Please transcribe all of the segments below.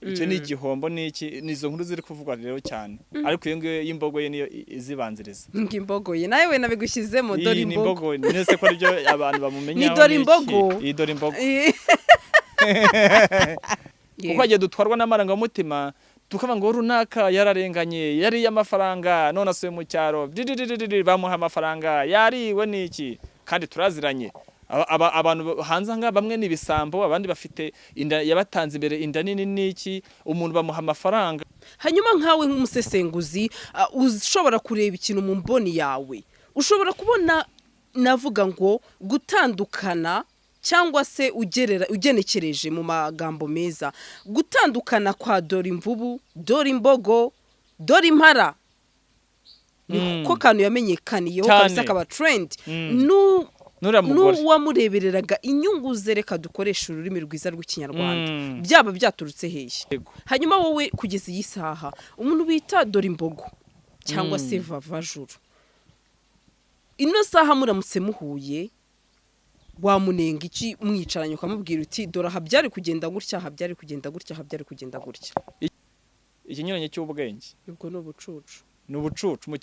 icyo ni igihombo n'iki nizo nkuru ziri kuvugwa rero cyane ariko iyo ngiyo y'imbogo ye niyo izibanziriza imbogo ye nawe we nabigushyizemo Dore imbogo nese ko ibyo abantu bamumenya ni Dore imbogo Dore imbogo uko agiye dutwarwa n'amarangamutima tukava ngo runaka yararenganye yari y'amafaranga none asuye mu cyaro bamuha amafaranga yariwe n'iki kandi turaziranye abantu hanze nga bamwe ni ibisambo abandi bafite inda yabatanze imbere inda nini n'iki umuntu bamuha amafaranga hanyuma nkawe nk'umusesenguzi ushobora kureba ikintu mu mboni yawe ushobora kubona navuga ngo gutandukana cyangwa se ugenekereje mu magambo meza gutandukana kwa Dore imvubu Dore imbogo Dore impara niko kantu yamenyekaniyeho kabisa kaba trend n'uwamurebereraga inyungu ze reka dukoresha ururimi rwiza rw'ikinyarwanda byaba byaturutse hehe hanyuma wowe kugeza iyi saha umuntu bita Dore imbogo cyangwa se VAVA juru ino saha muramutse muhuye wamunenga iki mwicaranye ukamubwira uti Dore aha byari kugenda gutya aha byari kugenda gutya aha byari kugenda gutya ikinyuranye cy'ubwenge ubwo no bucucu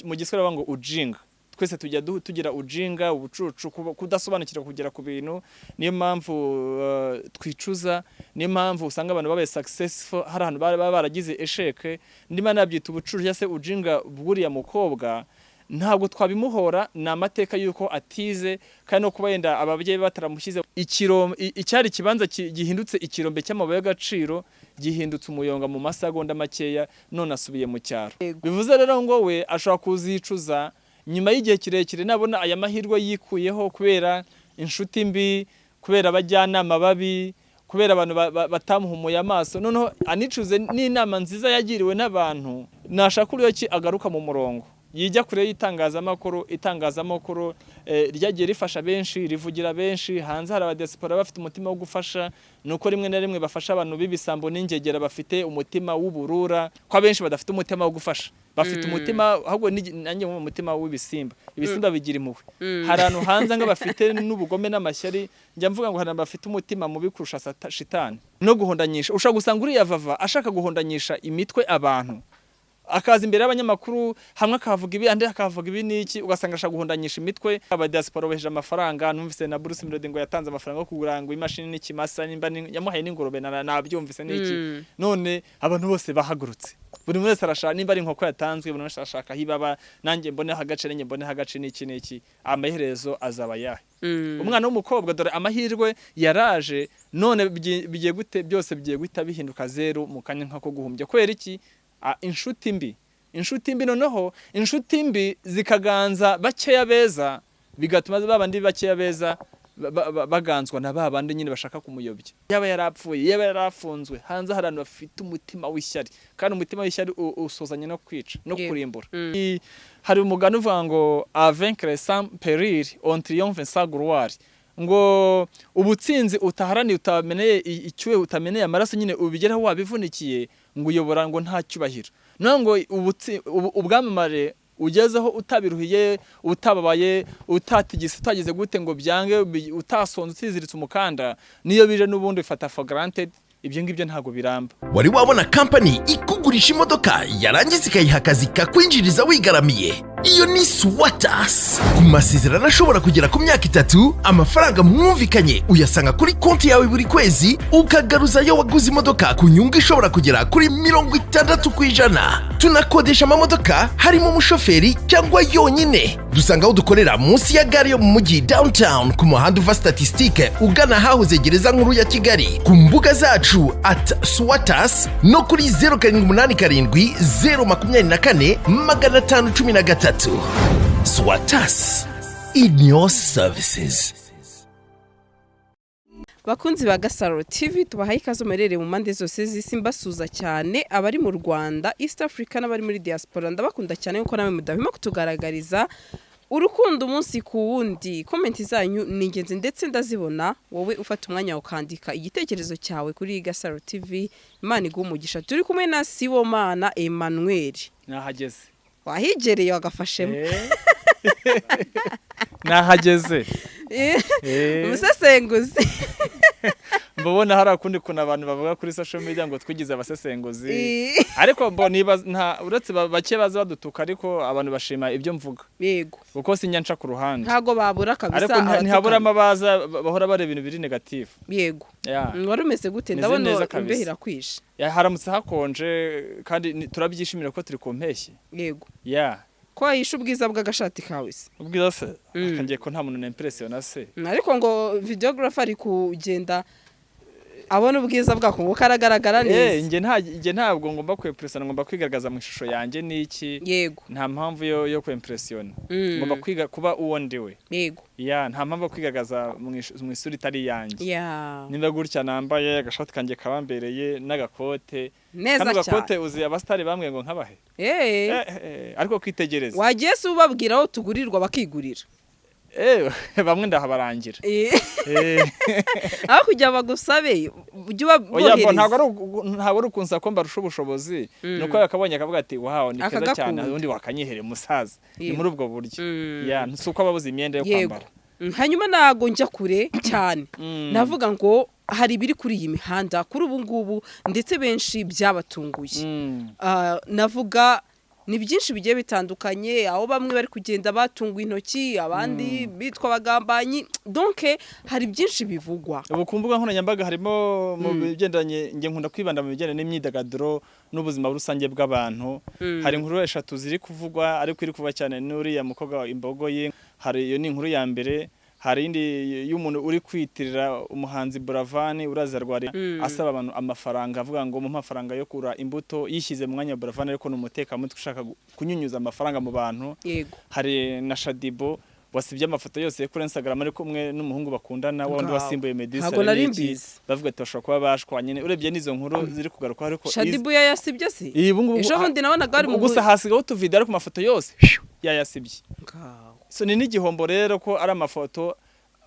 mu giswahili ngo ujinga twese tujya tugira ujinga ubucucu kudasobanukira kugera ku bintu niyo mpamvu twicuza niyo mpamvu usanga abantu babaye successful hari ahantu baragize esheke ndima nabyita ubucucu cyase ujinga bwuriya mukobwa ntabwo twabimuhora na amateka yuko atize kandi no kuba yenda ababyeyi bataramushyize icyari kibanza gihindutse ikirombe cy'amabuye y'agaciro gihindutse umuyonga mu masagonda makeya none asubiye mu cyaro bivuze rero ngo we ashobora kuzicuza nyuma y'igihe kirekire nabona aya mahirwe yikuyeho kubera inshuti mbi kubera abajyanama babi kubera abantu batamuhumuye amaso noneho anicuze n'inama nziza yagiriwe n'abantu nashaka uriyo ki agaruka mu murongo yijya kure itangazamakuru ryagiye rifasha benshi rivugira benshi hanze hari abadiaspora bafite umutima wo gufasha nuko rimwe na rimwe bafasha abantu b'ibisambo n'ingegera bafite umutima w'uburura kwa benshi badafite umutima wo gufasha bafite umutima ahubwo nanjye mu mutima w'ibisimba ibisimba bigira impuhwe hari ahantu hanze nga bafite n'ubugome n'amashyari njya mvuga ngo hari bafite umutima mubi kurusha shitani no guhondanyisha ushaka gusanga uriya VAVA ashaka guhondanyisha imitwe abantu akaza imbere y'abanyamakuru hamwe akavuga ibi andi akavuga ibi niki ugasanga ashaka guhondanyisha imitwe aba diaspora beje amafaranga numvise na Bruce Melody ngo yatanze amafaranga yo kugura ngo imashini n'ikimasa nimba yamuhaye n'ingorobe nabyumvise niki none abantu bose bahagurutse buri wese arashaka nimba ari inkoko yatanzwe buri wese arashaka hibaba nanjye mbone hagace nanjye mbone hagace niki amaherezo azaba yahe umwana w'umukobwa Dore amahirwe yaraje none bigiye gute byose bigiye guhita bihinduka zero mu kanya nkako guhumbya kwera iki inshuti mbi noneho inshuti mbi zikaganza bakeya beza bigatuma babandi bakeya beza baganzwa na babandi nyine bashaka kumuyobya yaba yarapfuye yaba yarafunzwe hanze harano bafite umutima w'ishyari kandi umutima w'ishyari usozanye no kwica no kurimbura hari umugani uvuga ngo vaincre sans péril on triomphe sans gloire ngo ubutsinzi utaharaniye utameneye icyuwe utameneye amaraso nyine ubigeraho wabivunikiye ngo uyobora ngo nta cyubahiro no ngo ubwamamare ugezeho utabiruhiye utababaye utatigise utagize gute ngo byange utasonze utiziritse umukanda niyo bije n'ubundi ufata for granted ibyo ngibyo ntago biramba wari wabona company ikugurisha imodoka yarangiza ikayiha akazi kakwinjiriza wigaramiye iyo ni Swatas ku masezerano ashobora kugera ku myaka 3 amafaranga mwumvikanye uyasanga kuri konti yawe buri kwezi ukagaruza yo waguze imodoka ku nyungu ishobora kugera kuri 60% tunakodesha amamodoka harimo umushoferi cyangwa yonyine dusanga aho dukorera munsi ya gare yo mu mujyi downtown ku muhanda uva statistique ugana hahoze gereza nkuru ya Kigali ku mbuga zacu @Swatas no kuri 0787 Swatas in your services. Bakunzi ba GASARO TV tubahaye ikaze merere mu mande zose z'isi mbasuza cyane abari mu Rwanda East Africa n'abari muri diaspora ndabakunda cyane kuko namwe mudahwema kutugaragariza urukundo umunsi ku wundi. Comment zanyu ni ingenzi ndetse ndazibona wowe ufata umwanya ukandika igitekerezo cyawe kuri GASARO TV. Imana igumugisha turi kumwe na Sibomana Emmanuel nahageze wahigereye wagafashemo nahageze umusesenguzi mbona hari akundi kuna abantu bavuga kuri social media ngo twigize abasesenguzi ariko mbo niba nta uretse bake baza badutuka ariko abantu bashima ibyo mvuga yego kuko sinyanca ku ruhande ntago babura kabisa ariko ntihabura amabaza bahora bare ibintu biri negative yego wari umeze gute Meze ndabona neza kabisa. imbeho irakwishe haramutse hakonje kandi turabyishimira ko turi ku mpeshyi yego ko yishe ubwiza bw'agashati kawe se ubwiza se akangiye ko nta muntu na impressiona se ariko ngo videographer ari kugenda abona ubwiza bwako ngo karagaragara neza nge ntabwo ngomba kwimpressiona ngomba kwigaragaza mu ishusho yanjye niki yego nta mpamvu yo kwimpressiona ngomba kwiga kuba uwo ndiwe yego nta mpamvu kwigaragaza mu isura itari yanjye nimba gutya nambaye agashati kanjye kabambereye n'agakote neza cyane agakote uzi abastari bamwe ngo nkabahe ariko kwitegereza wagiye se ubabwira aho tugurirwa bakigurira bamwe ndahabarangira aho kujya bagusabe ujye ubabohereza ntabwo ari ukunsa ko mbarusha ubushobozi nuko yakabonye akavuga ati wahawe ni keza cyane ubundi wakanyihere musaza ni muri ubwo buryo si uko ababuze imyenda yo kwambara hanyuma ntago njya kure cyane navuga ngo hari ibiri kuri iyi mihanda kuri ubu ngubu ndetse benshi byabatunguye navuga ni byinshi bigiye bitandukanye aho bamwe bari kugenda batungwa intoki abandi bitwa abagambanyi donc hari byinshi bivugwa ubu ku mbuga nkoranyambaga harimo mu bigendanye nge nkunda kwibanda mu bijyanye n'imyidagaduro n'ubuzima rusange bw'abantu hari inkuru eshatu ziri kuvugwa ariko iri kuva cyane n'uriya mukobwa imbogo ye hari iyo ni inkuru ya mbere hari indi y'umuntu uri kwitirira umuhanzi Buravani uraza rwari asaba abantu amafaranga avuga ngo mu mafaranga yo kura imbuto yishyize mu mwanya wa Buravani ariko n'umuteka mutwe ushaka kunyunyuza amafaranga mu bantu hari na Shadibo wasibye amafoto yose kuri Instagram ari kumwe n'umuhungu bakundana wundi wasimbuye Medisa bavuga ati bashobora kuba bashwanye urebye n'izo nkuru ziri kugaruka ariko Shadibo yasibye se ejo bundi nabona gari mu gusa hasigaho tuvideo ari ku mafoto yose yasibye so ni n'igihombo rero ko ari amafoto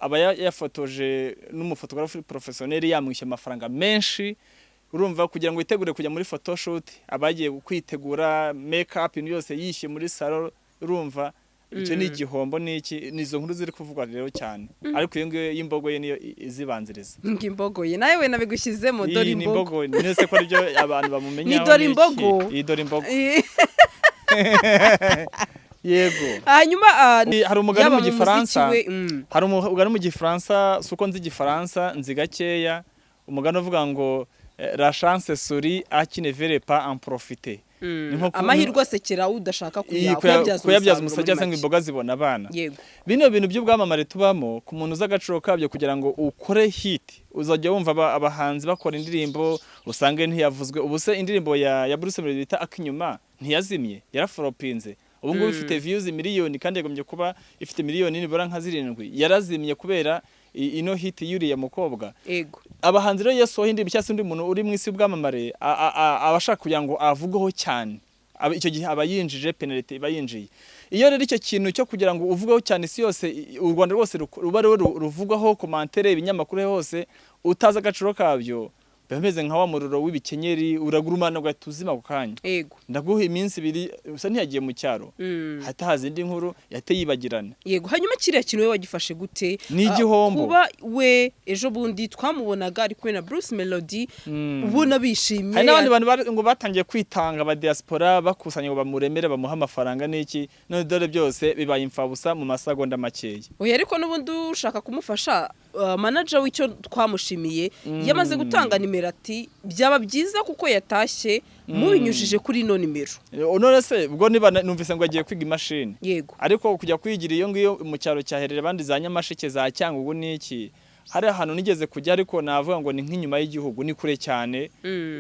aba yafotoje n'umufotografi professionnel yamwishyura amafaranga menshi urumva kugira ngo yitegure kujya muri photoshoot abagiye kwitegura make up ibintu yose yishyuye muri salon urumva icyo ni igihombo nizo nkuru ziri kuvugwa rero cyane ariko iyo ngiyo y'imbogo ye niyo izibanziriza imbogo ye nawe we nabigushyizemo Dore imbogo nese ko ibyo abantu bamumenya ni Dore imbogo Dore imbogo yego hanyuma hari umugani mu gifaransa hari umugani mu gifaransa suko nzi igifaransa nzi gakeya umugani uvuga ngo la chance sourit à qui ne veut pas en profiter amahirwe asekera udashaka kuyabyaza umusajya cyangwa imboga zibona abana bino bintu by'ubwamamare tubamo ku muntu uzagaciro kabyo kugira ngo ukore hit uzajya wumva abahanzi bakora indirimbo usange ntiyavuzwe ubuse indirimbo ya Bruce Melody bita akinyuma ntiyazimye yaraforopinze ubu ngubu ifite views miliyoni kandi yagombye kuba ifite miliyoni nibura nka 7 yarazimye kubera ino hit yuriya mukobwa abahanzi rero yasohoye indirimbo cyangwa undi muntu uri mu isi y'ubwamamare abashaka kugira ngo avugeho cyane icyo gihe abayinjije penalty bayinjiye iyo rero icyo kintu cyo kugira ngo uvugeho cyane isi yose u Rwanda rwose ruba ruvugaho commentaire ibinyamakuru hose utaza agaciro kabyo bameze nka wa muriro w'ibikenyeri uragurumana gatuzima ku kanya ndaguha iminsi 2 usa ntiyagiye mu cyaro hatahaza indi nkuru yateye yibagirana hanyuma kiriya kintu we wagifashe gute ni igihombo kuba we ejo bundi twamubonaga ari kumwe na Bruce Melody ubona bishimye hari n'abandi bantu ngo batangiye kwitanga aba diaspora bakusanya ngo bamuremere bamuha amafaranga n'iki none dore byose bibaye imfabusa mu masegonda makeya ariko n'ubundi ushaka kumufasha manager w'icyo twamushimiye yamaze gutanga nimero ati byaba byiza kuko yatashye mubinyujije kuri ino nimero none se ubwo niba numvise ngo agiye kwiga imashini ariko kujya kwigira iyo ngiyo mu cyaro cyaherere abandi za Nyamasheke za cyangwa ubu niki hari ahantu nigeze kujya ariko navuga ngo ni nk'inyuma y'igihugu ni kure cyane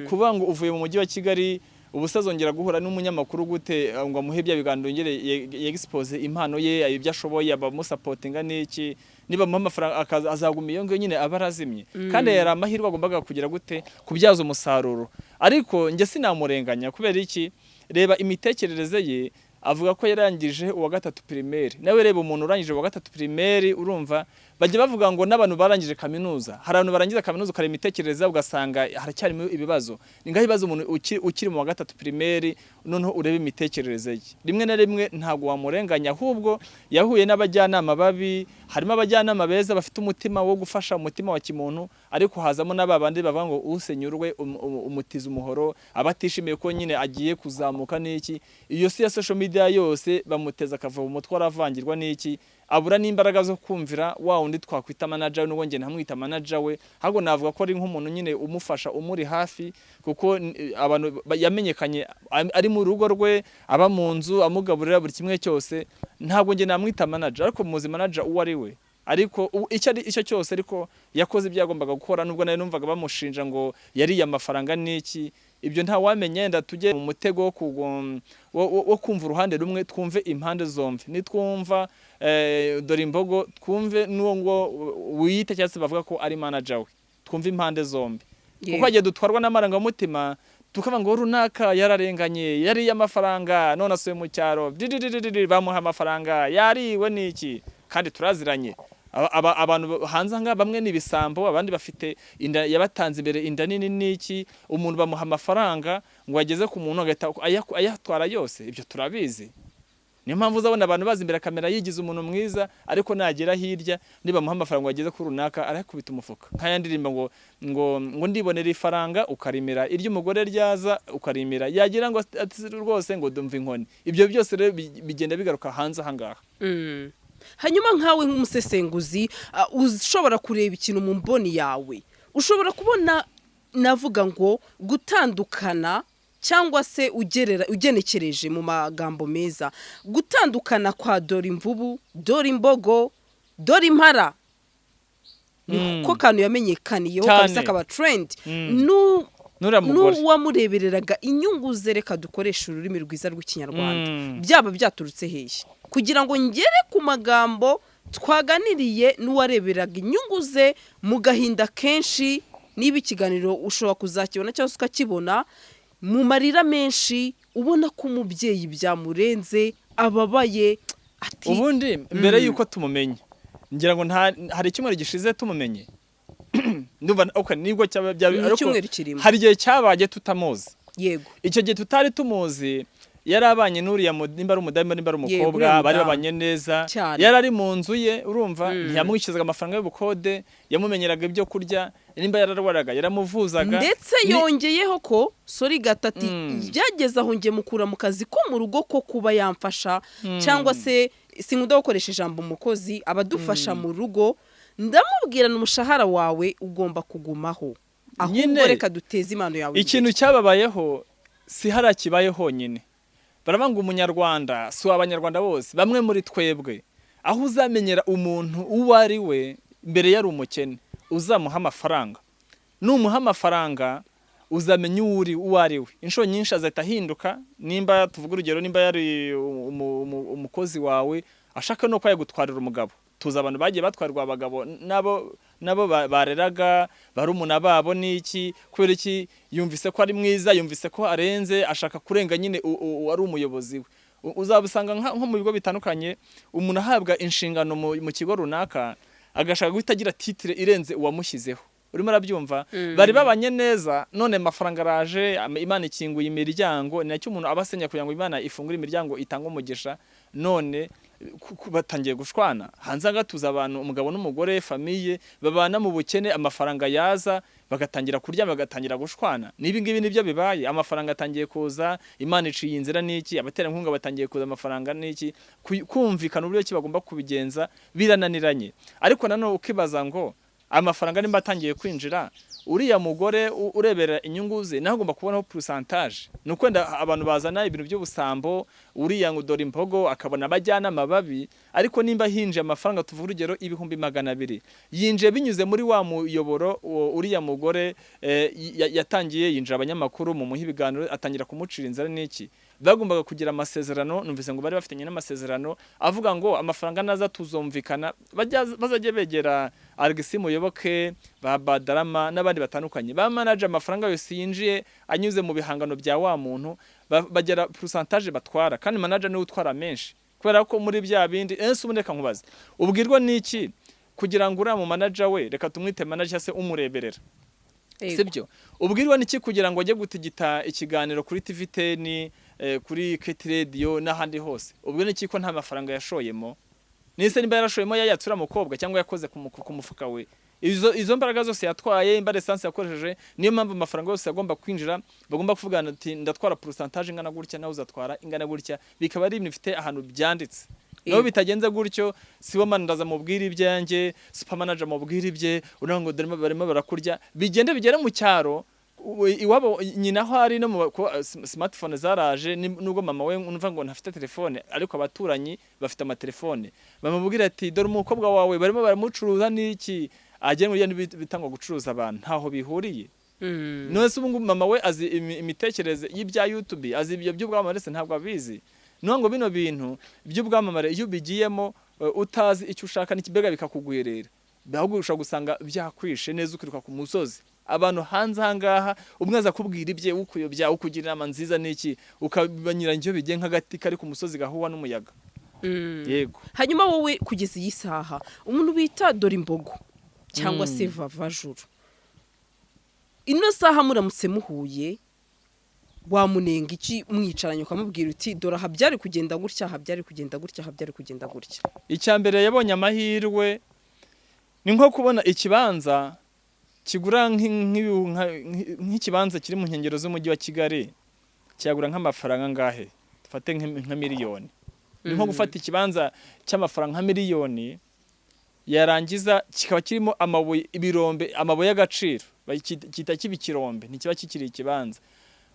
kuvuga ngo uvuye mu mujyi wa Kigali ubusazongera guhura n'umunyamakuru gute ngo amuhe bya biganiro ngere expose impano ye ibyo ashoboye abamusapotinga n'iki niba mu mafaranga azaguma iyo ngiyo nyine abarazimye kandi yari amahirwe agombaga kugira gute kubyaza umusaruro ariko nge sinamurenganya kubera iki reba imitekerereze ye avuga ko yarangije uwa 3 primaire nawe reba umuntu urangije uwa 3 primaire urumva bajya bavuga ngo n'abantu barangije kaminuza, hari abantu barangiza kaminuza ukareba imitekerereza ugasanga haracyarimo ibibazo. Ni ngaho ibibazo umuntu ukiri mu wa gatatu primaire noneho urebe imitekerereze ye. Rimwe na rimwe ntago wamurenganya, ahubwo yahuye n'abajyanama babi, harimo abajyanama beza bafite umutima wo gufasha, umutima wa kimuntu, ariko hazamo n'ababandi bavuga ngo usenyurwe umutiza umuhoro, abatishimiye ko nyine agiye kuzamuka n'iki. Iyo si ya social media yose bamuteza akava mu mutwe aravangirwa n'iki, abura n'imbaraga zo kumvira wa undi twakwita manager we, n'ubwo nge ntamwita manager we, ahubwo navuga ko ari nk'umuntu nyine umufasha, umuri hafi, kuko abantu yamenyekanye ari mu rugo rwe, aba mu nzu amugaburira buri kimwe cyose. Ntabwo nge namwita manager, ariko muzi manager uwo ari we, ariko icyo cyose ariko yakoze ibyo yagombaga gukora. Nubwo nayo numvaga bamushinja ngo yariye amafaranga n'iki, ibyo nta wamenye. Yenda tujye mu mutego wo kumva uruhande rumwe, twumve impande zombi. Nitwumva Dore imbogo, twumve n'uwo ngo wiyita cyangwa se bavuga ko ari manager we, twumve impande zombi. Kuko hagiye dutwarwa n'amarangamutima tukavuga ngo runaka yararenganye, yariye amafaranga, none asuye mu cyaro, bamuha amafaranga, yariwe n'iki, kandi turaziranye. Abantu hanze nga bamwe ni ibisambo, abandi bafite inda yabatanze imbere, inda nini n'iki, umuntu bamuha amafaranga ngo ageze ku muntu agahita ayatwara yose. Ibyo turabizi. Niyo mpamvu uzabona abantu bazi imbere kamera yigize umuntu mwiza, ariko nagera hirya niba muha amafaranga ngo ageze kuri runaka arakubita umufuka. Nkaya ndirimba ngo ndibonera ifaranga ukarimira, iryo umugore ryaza ukarimira, yagira ngo rwose ngo dumva inkoni. Ibyo byose rero bigenda bigaruka hanze ahangaha. Hanyuma nkawe nk'umusesenguzi ushobora kureba ikintu mu mboni yawe, ushobora kubona navuga ngo gutandukana cyangwa se ugenekereje mu magambo meza, gutandukana kwa Dore imvubu, Dore imbogo, Dore impara, niko kantu yamenyekaniyeho kabisa kaba trend, n'uwamurebereraga inyungu ze, reka dukoresha ururimi rwiza rw'ikinyarwanda, byaba byaturutse hehe kugira ngo ngere ku magambo twaganiriye n'uwareberaga inyungu ze mu gahinda kenshi. Niba ikiganiro ushobora kuzakibona cyangwa ukakibona mu marira menshi, ubona ko umubyeyi byamurenze, ababaye ati ubundi mbere yuko tumumenye, ngira ngo hari icyumweru gishize tumumenye. Ndumva nibwo hari igihe cyabaye tutamuzi. Yego, icyo gihe tutari tumuzi, yarabanye n'uriya nimba ari umudamu nimba ari umukobwa, bari babanye neza, yarari mu nzu ye, urumva, ntiyamwishyuzaga amafaranga y'ubukode, yamumenyeraga ibyo kurya, nimba yararwaraga yaramuvuzaga, ndetse yongeyeho ko gatati byageze aho nge mukura mu kazi ko mu rugo ko kuba yamfasha, cyangwa se sinkunda gukoresha ijambo umukozi, abadufasha mu rugo, ndamubwira n'umushahara wawe ugomba kugumaho, ahubwo reka duteze impano yawe. Ikintu cyababayeho si harakibaye honyine. Barabanga umunyarwanda si abanyarwanda bose, bamwe muri twebwe, aho uzamenyera umuntu uwo ari we mbere yari umukene, uzamuha amafaranga. Numuha amafaranga uzamenya uwo ari we. Inshuro nyinshi azahita ahinduka. Nimba tuvuga urugero, nimba yari umukozi wawe ashaka no kwayagutwarira umugabo, tuza abantu bagiye batwarwa abagabo nabo bareraga barumuna babo n'iki, kubera iki yumvise ko ari mwiza, yumvise ko arenze, ashaka kurenga nyine wari umuyobozi we. Uzabusanga nko mu bigo bitandukanye, umuntu ahabwa inshingano mu kigo runaka, agashaka guhita agira titre irenze uwamushyizeho. Urimo arabyumva, bari babanye neza, none amafaranga araje, Imana ikinguye imiryango, nacyo umuntu abasenya kugira ngo Imana ifungure imiryango itanga umugisha, none batangiye gushwana. Hanze agatuza abantu, umugabo n'umugore, famiye babana mu bukene, amafaranga yaza bagatangira kurya, bagatangira gushwana. Nibi ngibi nibyo bibaye, amafaranga atangiye kuza, Imana iciye inzira n'iki, abaterankunga batangiye kuza, amafaranga n'iki, kumvikana uburyo ki bagomba kubigenza birananiranye. Ariko nanone ukibaza ngo amafaranga nimba atangiye kwinjira, uriya mugore urebera inyungu ze naho agomba kubonaho pourcentage. Nuko abantu bazana ibintu by'ubusambo, uriya ngo Dore imbogo akabona abajyana amababi, ariko nimba hinje amafaranga tuvuga urugero 200,000 yinje binyuze muri wa muyoboro, uriya mugore yatangiye yinjira abanyamakuru mu muha ibiganiro, atangira kumucira inzara n'iki. Bagombaga kugira amasezerano, numvise ngo bari bafitanye n'amasezerano avuga ngo amafaranga naza tuzumvikana, bazajye begera Alexis Muyoboke, Badarama n'abandi batandukanye, ba manager amafaranga yose yinjiye anyuze mu bihangano bya wa muntu, bagera pourcentage batwara, kandi manager niwe utwara menshi, kubera ko muri bya bindi uboneka nkubaze ubwirwa n'iki kugira ngo uriya mu manager we reka tumwite manager se umureberera sibyo ubwirwa niki kugira ngo ajye gutigita ikiganiro kuri TV10 kuri Keti Radio n'ahandi hose ubwo niki ko nta mafaranga yashoyemo nise nimba yarashoyemo yayatura mukobwa cyangwa yakoze ku mufuka we izo mbaraga zose yatwaye imbare essence yakoresheje niyo mpamvu amafaranga yose agomba kwinjira bagomba kuvugana ati ndatwara pourcentage ingana gutya nawe uzatwara ingana gutya bikaba ari ibintu bifite ahantu byanditse no bitagenze gutyo sibo mandaza mubwira ibyanjye super manager mubwira ibye urango barimo barakurya bigere mu cyaro iwabo nyina aho ari no mu smartphone zaraje nubwo mama we unva ngo ntafite telefone ariko abaturanyi bafite amatelefone bamubwira ati dore umukobwa wawe barimo baramucuruza niki agiye muri bitangwa gucuruza abantu ntaho bihuriye none se ubungu mama we azi imitekerereze y'ibya YouTube azi ibyo by'ubwamamare se ntabwo abizi ngo bino bintu by'ubwamamare iyo bigiyemo utazi icyo ushaka n'ikibega bikakugwerera ahubwo ushobora gusanga byakwishe neza ukiruka ku musozi abantu hanze hangaha umwaza kubwira ibye ukuyobya ukugira inama nziza niki ukabanyira njyo bigiye nk'agati kari ku musozi gahuwa n'umuyaga yego hanyuma wowe kugeza iyi saha umuntu bita Dore imbogo cyangwa se VAVA juru ino saha muramutse muhuye wamunenga iki mwicaranye ukamubwira uti dore aha byari kugenda gutya aha byari kugenda gutya aha byari kugenda gutya icyambere yabonye amahirwe ni nko kubona ikibanza kigura nk'ikibanza kiri mu nkengero z'umujyi wa Kigali cyagura nk'amafaranga ngahe dufate nka miliyoni ni nko gufata ikibanza cy'amafaranga nka miliyoni yarangiza kikaba kirimo amabuye ibirombe amabuye y'agaciro kita kibikirombe ntikiba kikiri ikibanza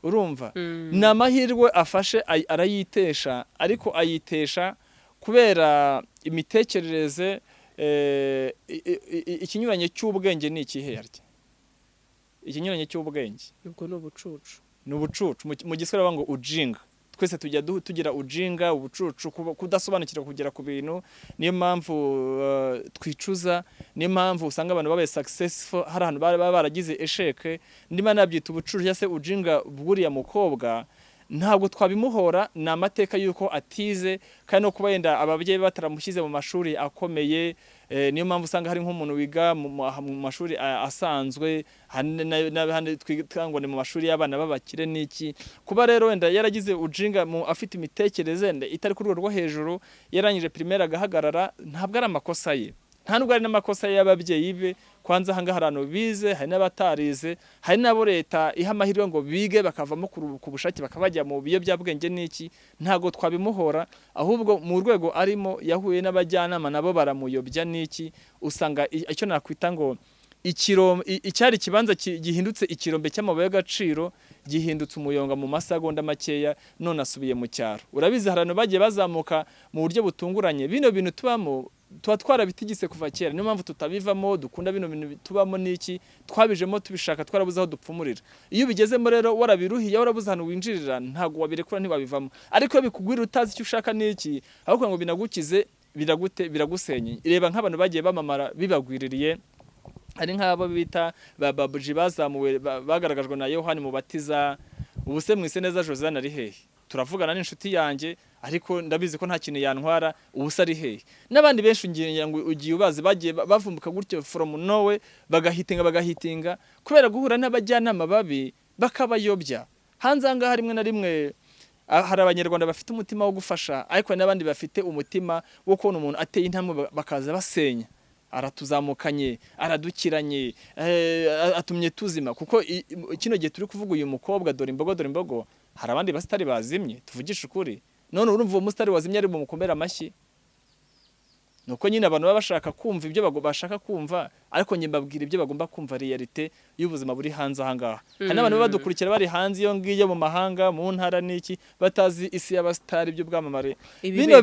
urumva na mahirwe afashe arayitesha ariko ayitesha kubera imitekerereze ikinyuranye cy'ubwenge ni ikihe yaryo ikinyuranye cy'ubwenge ubwo ni ubucucu mu giswahili bavuga ngo ujinga twese tujya tugira ujinga ubucucu kudasobanukira kugera ku bintu niyo mpamvu twicuza niyo mpamvu usanga abantu babaye successful hari ahantu baragize esheke ndima nabyita ubucucu cyase ujinga bwuriya mukobwa ntabwo twabimuhora na amateka yuko atize kandi no kuba yenda ababyeyi bataramushyize mu mashuri akomeye niyo mpamvu usanga hari nk'umuntu wiga mu mashuri asanzwe handi twangwa mu mashuri y'abana babakire niki kuba rero wenda yaragize ujinga afite imitekerereze itari ku rwego rwo hejuru yarangije primaire agahagarara ntabwo ari amakosa ye nta nubwo ari n'amakosa y'ababyeyi be kwanza hanga harano bize hari n'abatarize hari nabo leta iha amahirwe ngo bige bakavamo ku bushake bakabajya mu biyobyabwenge niki ntago twabimuhora ahubwo mu rwego arimo yahuye n'abajyanama nabo baramuyobya niki usanga icyo nakwita ngo icyari kibanza gihindutse ikirombe cy'amabuye y'agaciro gihindutse umuyonga mu masagonda makeya none asubiye mu cyaro urabizi harano bagiye bazamuka mu buryo butunguranye bino bintu tubamo twatwara bitigise kuva kera niyo mpamvu tutabivamo dukunda bino bintu tubamo niki twabijemo tubishaka twarabuze aho dupfumurira iyo bigezemo rero warabiruhiye warabuze hano winjirira ntago wabirekura ntibabivamo ariko iyo bikugwira utazi icyo ushaka niki ahubwo ngo binagukize biragusenye ireba nk'abantu bagiye bamamara bibagwiririye hari nk'abo bita babuji bazamuwe bagaragajwe na Yohani Mubatiza ubuse mwise neza Josiane ari hehe turavugana n'inshuti yanjye ariko ndabizi ko nta kintu yantwara ubusa ari hehe n'abandi benshi ngiye ngo ugiye ubazi bagiye bavumbuka gutyo from nowhere bagahitinga kubera guhura n'abajyanama babi bakabayobya hanze anga rimwe na rimwe hari abanyarwanda bafite umutima wo gufasha ariko n'abandi bafite umutima wo kubona umuntu ateye intambwe bakaza basenya aratuzamukanye aradukiranye atumye tuzima kuko kino gihe turi kuvuga uyu mukobwa Dore imbogo hari abandi basitari bazimye tuvugisha ukuri none urumva uwo mustari wazimye ari bumukomera amashyi nuko nyine abantu baba bashaka kumva ibyo bashaka kumva ariko nyine babwira ibyo bagomba kumva realite y'ubuzima buri hanze ahangaha hari n'abantu badukurikira bari hanze iyo ngiyo mu mahanga mu ntara niki batazi isi y'abastari byo bwamamare bino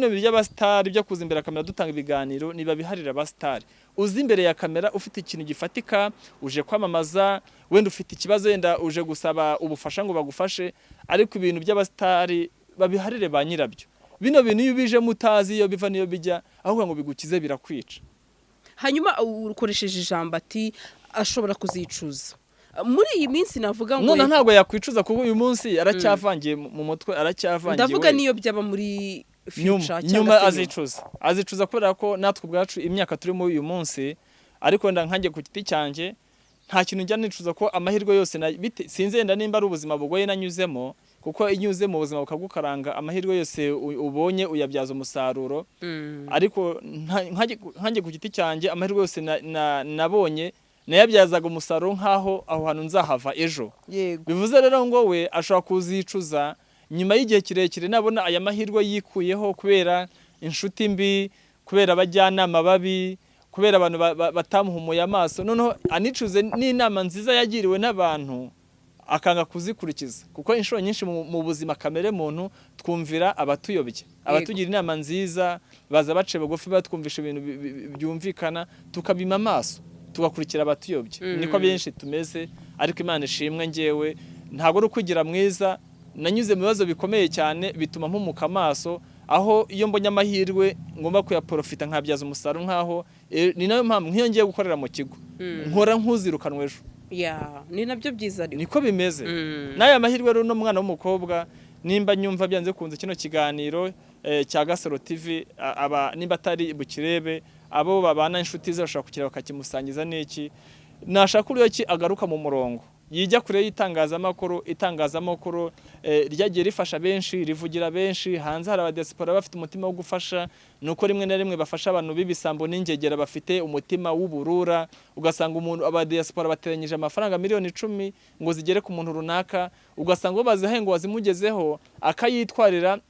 by'abastari byo kuza imbere kamera dutanga ibiganiro niba biharira abastari uzi imbere ya kamera ufite ikintu gifatika uje kwamamaza wenda ufite ikibazo wenda uje gusaba ubufasha ngo bagufashe ariko ibintu by'abastari babiharire ba nyirabyo bino bintu iyo bije mutazi iyo biva niyo bijya ahubwo ngo bigukize birakwica hanyuma ukoresheje ijambo ati ashobora kuzicuza muri iyi minsi navuga ngo none ntabwo yakwicuza kuko uyu munsi aracyavangiye mu mutwe aracyavangiye ndavuga niyo byaba muri nyuma azicuza kubera ko natwe ubwacu imyaka turimo uyu munsi, ariko ndankange ku giti cyanjye nta kintu njya nicuza ko amahirwe yose sinzenda nimba ari ubuzima bugoye nanyuzemo, kuko inyuze mu buzima bukagukaranga amahirwe yose ubonye uyabyaza umusaruro. Ariko nkange ku giti cyanjye amahirwe yose nabonye nayabyazaga umusaruro nkaho aho hantu nzahava ejo. Bivuze rero ngo we ashobora kuzicuza nyuma y'igihe kirekire nabona aya mahirwe yikuyeho kubera inshuti mbi, kubera abajyanama babi, kubera abantu batamuhumuye amaso, noneho anicuze n'inama nziza yagiriwe n'abantu akanga kuzikurikiza, kuko inshuro nyinshi mu buzima kamere muntu twumvira abatuyobye, abatugira inama nziza, baza bace bugufi batwumvisha ibintu byumvikana, tukabima amaso tugakurikira abatuyobye. Niko benshi tumeze, ariko Imana ishimwe ngewe ntabwo ari ukwigira mwiza, nanyuze mu bibazo bikomeye cyane bituma mpumuka amaso, aho iyo mbonye amahirwe ngomba kuyaprofita nkabyaza umusaruro nkaho ni nayo mpamvu nk'iyo ngiye gukorera mu kigo nkora nkuzirukanwe ejo. Ni nabyo byiza ariko niko bimeze. N'aya mahirwe rero n'umwana w'umukobwa nimba nyumva byanze kunze kino kiganiro cya GASARO TV, nimba atari bukirebe, abo babana inshuti ze bashaka kukira bakakimusangiza n'iki, nashaka uriyo ki agaruka mu murongo yijya kure itangazamakuru ryagiye rifasha benshi, rivugira benshi. Hanze hari abadiaspora bafite umutima wo gufasha, nuko rimwe na rimwe bafasha abantu b'ibisambo n'ingegera bafite umutima w'uburura, ugasanga umuntu abadiaspora bateranyije amafaranga miliyoni 10 ngo zigere ku muntu runaka, ugasanga bo bazihengo wazimugezeho akayitwarira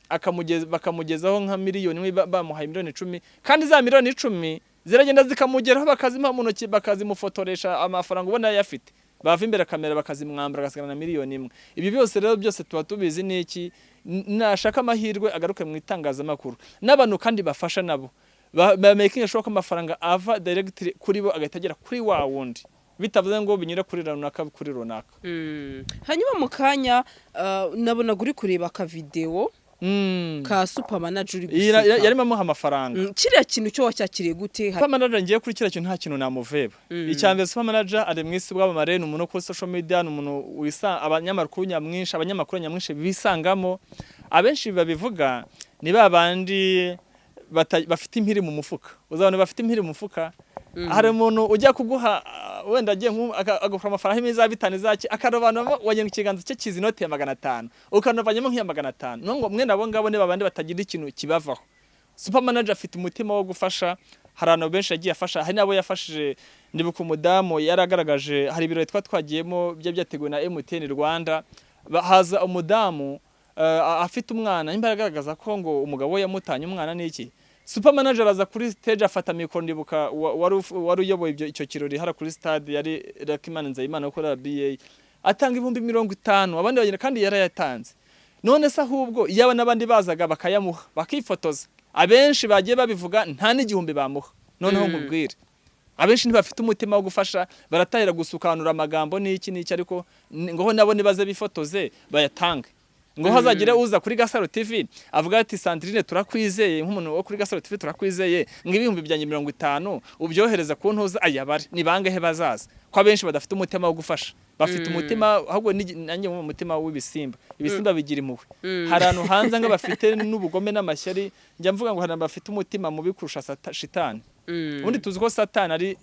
bakamugezaho nka miliyoni bamuhaye miliyoni 10, kandi za miliyoni 10 ziragenda zikamugeraho bakazima mu ntoki bakazimufotoresha amafaranga ubona yafite, bava imbere kamera bakazimwambara agasigana na miliyoni 1. Ibi byose rero byose tuba tubizi n'iki, nashaka amahirwe agaruke mu itangazamakuru n'abantu kandi bafasha nabo making sure ko amafaranga ava directly kuri bo agatagera kuri wa wundi, bitavuze ngo binyure kuri runaka. Hanyuma mu kanya nabona guri kureba ka video ka super manager yarimo amuha amafaranga. Kiriya kintu cyo wacyakiriye gute? Super manager ngiye kuri kiriya kintu nta kintu namuveba. Icyambere super manager ari mwisi bw'abamare n'umuntu kuri social media, n'umuntu wisa abanyamakuru nyamwinshi bisangamo. Abenshi babivuga ni babandi bafite impiri mu mufuka. Uzabona bafite impiri mu mufuka, hari umuntu ujya kuguha wenda agiye agukora amafaranga y'imiza 5 zaki akarobanamo wagenga ikiganza cye kizi note ya 500 ukanovanyemo nk'iya 500, nongo mwe nabo ngabo ne babandi batagira ikintu kibavaho. Super manager afite umutima wo gufasha, harano benshi agiye afasha, hari nabo yafashije. Ndibuka umudamu yaragaragaje, hari ibiro twagiyemo byateguwe na MTN Rwanda, haza umudamu afite umwana, imbaraga agaragaza ko ngo umugabo yamutanye umwana n'iki. Super manager aza kuri stage afata mikoro, ndibuka wari uyoboye icyo kirori hara kuri stade yari Rakimana Nzayimana ukora BA, atanga 50,000 abandi bagenda kandi yarayatanze. None se ahubwo yaba n'abandi bazaga bakayamuha bakifotoza, abenshi bagiye babivuga nta n'igihumbi bamuha. Noneho nkubwire abenshi ntibafite umutima wo gufasha, baratahira gusukanura amagambo n'iki ariko ngo nabo nibaze bifotoze bayatange. Ngo hazagire uza kuri GASARO TV avuga ati Sandrine turakwizeye, nk'umuntu wo kuri GASARO TV turakwizeye, ngo ibihumbi byanjye 50 ubyohereza ku ntuza ayabare, ni bangahe bazaza? Ko abenshi badafite umutima wo gufasha, bafite umutima ahubwo nanjye mu mutima w'ibisimba. Ibisimba bigira impuhwe. Hari ahantu hanze ngo bafite n'ubugome n'amashyari, njya mvuga ngo hari bafite umutima mubi kurusha shitani. Undi tuzi ko Satani ari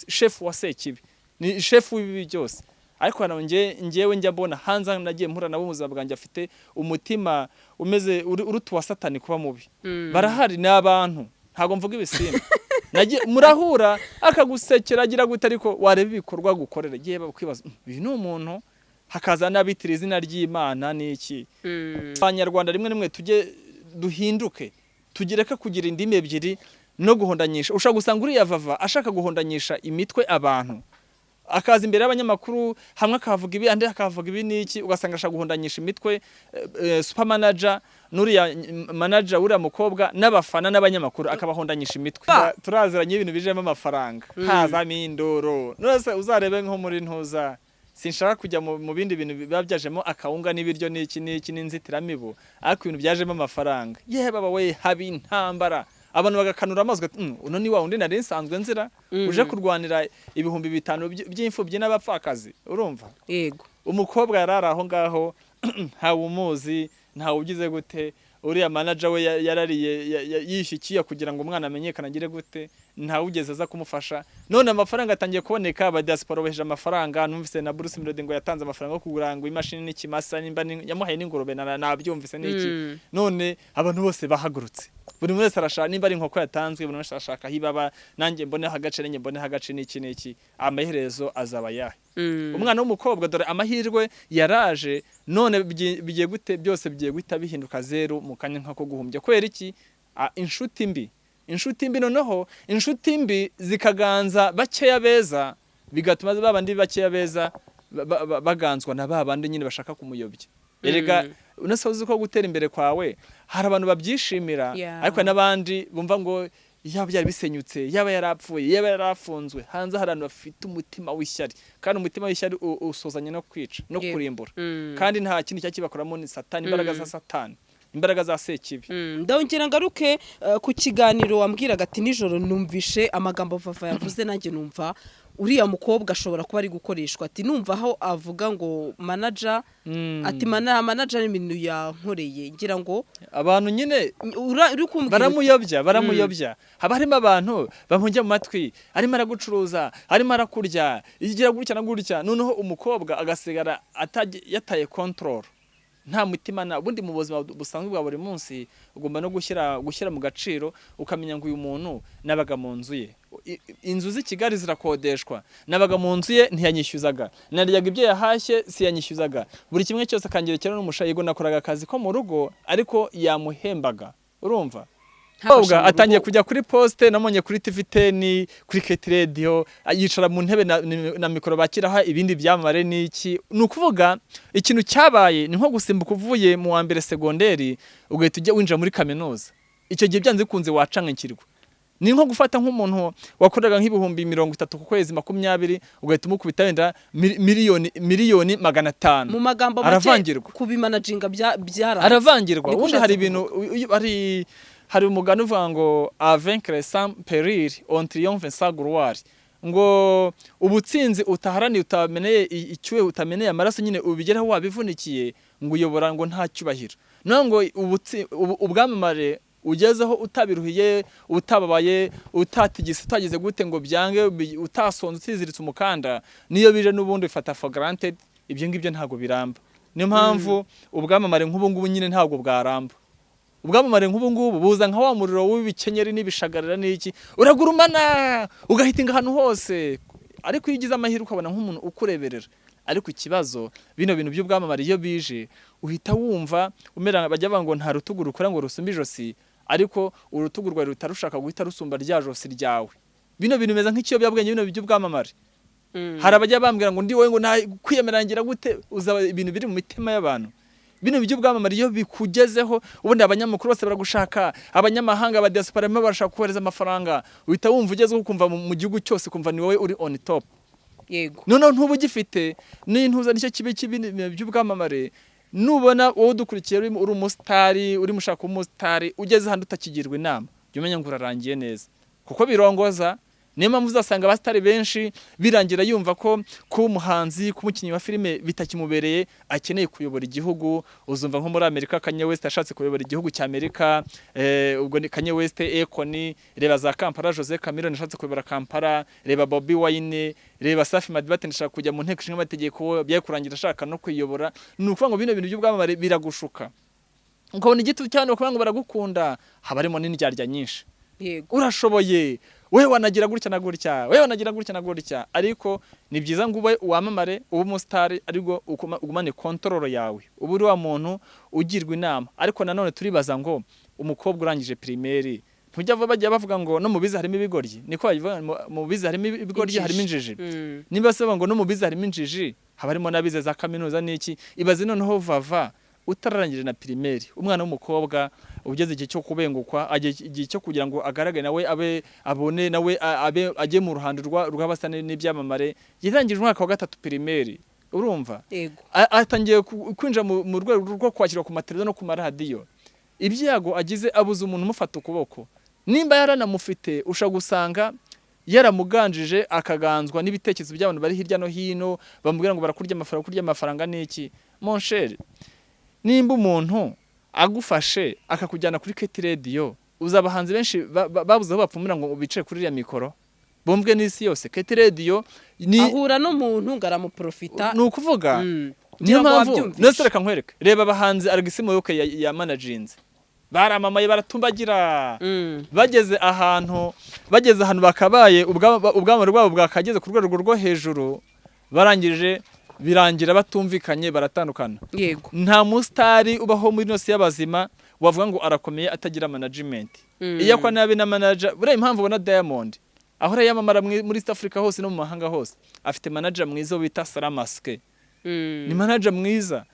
chef wa Sekibi, ni chef w'ibibi byose. Ariko hano ngewe njya mbona hanze nagiye mpura nabo muzaba bwanjye afite umutima umeze urutu wa Satani kuba mubi. Barahari n'abantu, ntago mvuga ibisimba. Murahura akagusekera agira gute, ariko wareba ibikorwa gukorera giye bakwibaza uyu ni umuntu, hakaza n'abitira izina ry'Imana n'iki. Abanyarwanda rimwe tujye duhinduke, tugireka kugira indimi ebyiri no guhondanyisha. Ushaka gusanga uriya VAVA ashaka guhondanyisha imitwe abantu, akaza imbere y'abanyamakuru hamwe akavuga ibi andi akavuga ibi n'iki, ugasanga ashaka guhondanyisha imitwe. Super manager nuriya manager uriya mukobwa n'abafana n'abanyamakuru akabahondanyisha imitwe. Turaziranye ibintu bijemo amafaranga, hazamo indoro. Nose uzarebe nko muri ntuza, sinshaka kujya mu bindi bintu babyajemo akawunga n'ibiryo n'iki n'inzitiramibu, ariko ibintu byajemo amafaranga yewe baba we habi intambara, abantu bagakanura amazwe uno ni wa undi nari nsanzwe nzira uje kurwanira 5,000 by'imfubyi n'abapfakazi. Urumva yego umukobwa yarara aho ngaho ntawe umuzi, ntawe ugize gute, uriya manager we yarariye yishyukiye kugira ngo umwana amenyekane agire gute nta ugeze aza kumufasha none amafaranga atangiye kuboneka aba diaspora beje amafaranga numvise na Bruce Melody ngo yatanze amafaranga yo kugura ngo imashini n'ikimasa nimba yamuhaye n'ingurube nabyumvise n'iki none abantu bose bahagurutse buri wese arashaka nimba ari inkoko yatanzwe buri wese arashaka hibaba nanjye mbone hagace nanjye mbone hagace n'iki amaherezo azaba yahe umwana w'umukobwa dore amahirwe yaraje none bigiye gute byose bigiye guhita bihinduka zero mu kanya nkako guhumbya kwera iki inshuti mbi noneho inshuti mbi zikaganza bakeya beza bigatuma babandi bakeya beza baganzwa na babandi nyine bashaka kumuyobya erega unasoze ko gutera imbere kwawe hari abantu babyishimira ariko n'abandi bumva ngo yaba byari bisenyutse yaba yarapfuye yaba yarafunzwe hanze hari abantu bafite umutima w'ishyari kandi umutima w'ishyari usozanye no kwica no kurimbura kandi nta kintu cyakibakoramo ni satani imbaraga za satani imbaraga za sekibi ndongera ngaruke ku kiganiro wambwiraga ati nijoro numvishe amagambo VAVA yavuze nanjye numva uriya mukobwa ashobora kuba ari gukoreshwa ati numva aho avuga ngo manager ati manager n'ibintu yankoreye ngira ngo abantu nyine baramuyobya haba harimo abantu bamujya mu matwi arimo aragucuruza arimo arakurya igira gutya na gutya noneho umukobwa agasigara yataye control nta mutima na bundi mu buzima busanzwe bwa buri munsi ugomba no gushyira mu gaciro ukamenya ngo uyu muntu nabaga mu nzu ye inzu z'i Kigali zirakodeshwa nabaga mu nzu ye ntiyanyishyuzaga naryaga ibyo yahashye si yanyishyuzaga buri kimwe cyose akangerekera n'umushayigo nakoraga akazi ko mu rugo ariko yamuhembaga urumva Obwa atangiye kujya kuri poste namonye kuri TV10 kuri Kate Radio yicara mu ntebe na mikoro bakiraha ibindi byamare niki nukuvuga ikintu cyabaye ni nko gusimbuka uvuye mu wa mbere segonderi ugahita ujya winjira muri kaminuza icyo gihe byanze kunze wacankirwa ni nko gufata nk'umuntu wakoraga nk'ibihumbi 30 ku kwezi 20 ugahita umukubita wenda miliyoni 500 mu magambo make kubimanaginga byara aravangirwa ubundi hari ibintu hari umugani uvuga ngo a vaincre sans péril on triomphe sans gloire ngo ubutsinzi utaharaniye utameneye icyuye utameneye amaraso nyine ubigeraho wabivunikiye ngo uyobora ngo nta cyubahiro no ngo ubwamamare ugezeho utabiruhiye utababaye utatigise utagize gute ngo byange utasonze utiziritse umukanda niyo bije n'ubundi bifata for granted ibyo ngibyo ntago biramba niyo mpamvu ubwamamare nk'ubu ngubu nyine ntago bwaramba ubwamamare nk'ubu ngubu buza nka wa muriro w'ibikenyeri n'ibishagarira n'iki uragurumana ugahitinga ahantu hose ariko iyo ugize amahirwe ukabona nk'umuntu ukureberera ariko ikibazo bino bintu by'ubwamamare iyo bije uhita wumva umera bajya bango nta rutugu rukora ngo rusumbe ijosi ariko urutugu rwawe rutarushaka guhita rusumba rya josi ryawe bino bintu bimeze nk'ikiyobyabwenge bino by'ubwamamare hari abajya bambwira ngo ndi wowe ngo nta kwiyemerangira gute uzaba ibintu biri mu mitima y'abantu bino by'ubwamamare iyo bikugezeho ubundi abanyamakuru bose baragushaka abanyamahanga aba diaspora barashaka kohereza amafaranga uhita wumva ugezeho kumva mu gihugu cyose kumva ni wowe uri on top yego none ntubu gifite n'intuza nicyo kibe by'ubwamamare nubona wowe dukurikiye uri umusitari uri mushaka umusitari ugeze handi utakigirwa inama umenya ngo urarangiye neza kuko birongoza niyo mpamvu uzasanga abasitari benshi birangira yumva ko kuba umuhanzi kuba umukinnyi wa filime bitakimubereye akeneye kuyobora igihugu uzumva nko muri Amerika Kanye West ashatse kuyobora igihugu cya Amerika ubwo ni Kanye West Ekoni reba za Kampala Jose Chameleone ashatse kuyobora Kampala reba Bobby Wine reba Safi Madiba ashaka kujya mu nteko ishinga amategeko byaye kurangira ashaka no kuyobora nukuvuga ngo bino bintu by'ubwamamare biragushuka ukabona igitutu cyane ukuvuga ngo baragukunda habarimo n'indyarya nyinshi yego urashoboye wewe wanagira gutya na gutya wewe wanagira gutya na gutya ariko ni byiza ngo ube wamamare ube umusitari ariko ugumane control yawe ubu uri wa muntu ugirwa inama ariko nanone turibaza ngo umukobwa urangije primaire ntujya bajya bavuga ngo no mu biza harimo ibigoryi niko bavuga mu biza harimo ibigoryi harimo injiji niba se ngo no mu biza harimo injiji habarimo nabize za kaminuza niki ibaze noneho VAVA utararangije na primaire umwana w'umukobwa ugeze igihe cyo kubengukwa igihe cyo kugira ngo agaragare nawe abe abone nawe abe ajye mu ruhando rw'abasane n'ibyamamare yirangije umwaka wa 3 primaire urumva atangiye kwinjira mu rwego rwo kwakira ku mateleviziyo no ku maradiyo ibyago agize abuze umuntu umufata ukuboko nimba yaranamufite usha gusanga yaramuganjije akaganzwa n'ibitekerezo by'abantu bari hirya no hino bamubwira ngo barakurya amafaranga niki mon cher nimba umuntu agufashe akakujyana kuri Keti Radio uzabahanzi benshi babuze aho bapfumira ngo bicaye kuri ya mikoro bumvwe n'isi yose. Keti Radio ni ahura n'umuntu ngaramuprofita nukuvuga niyo mpamvu nose reka nkwereke reba abahanzi aragisimo yoke ya managinze baramamaye baratumbagira bageze ahantu bakabaye ubwamo rwabo bwakageze ku rwego rwo hejuru barangije birangira batumvikanye baratandukana. Yego nta mustari ubaho muri nose y'abazima wavuga ngo arakomeye atagira management iyo kwa nabi na manager bure impamvu bona Diamond ahora yamamara muri East Africa hose no mu mahanga hose afite manager mwiza wita Salamaske ni manager mwiza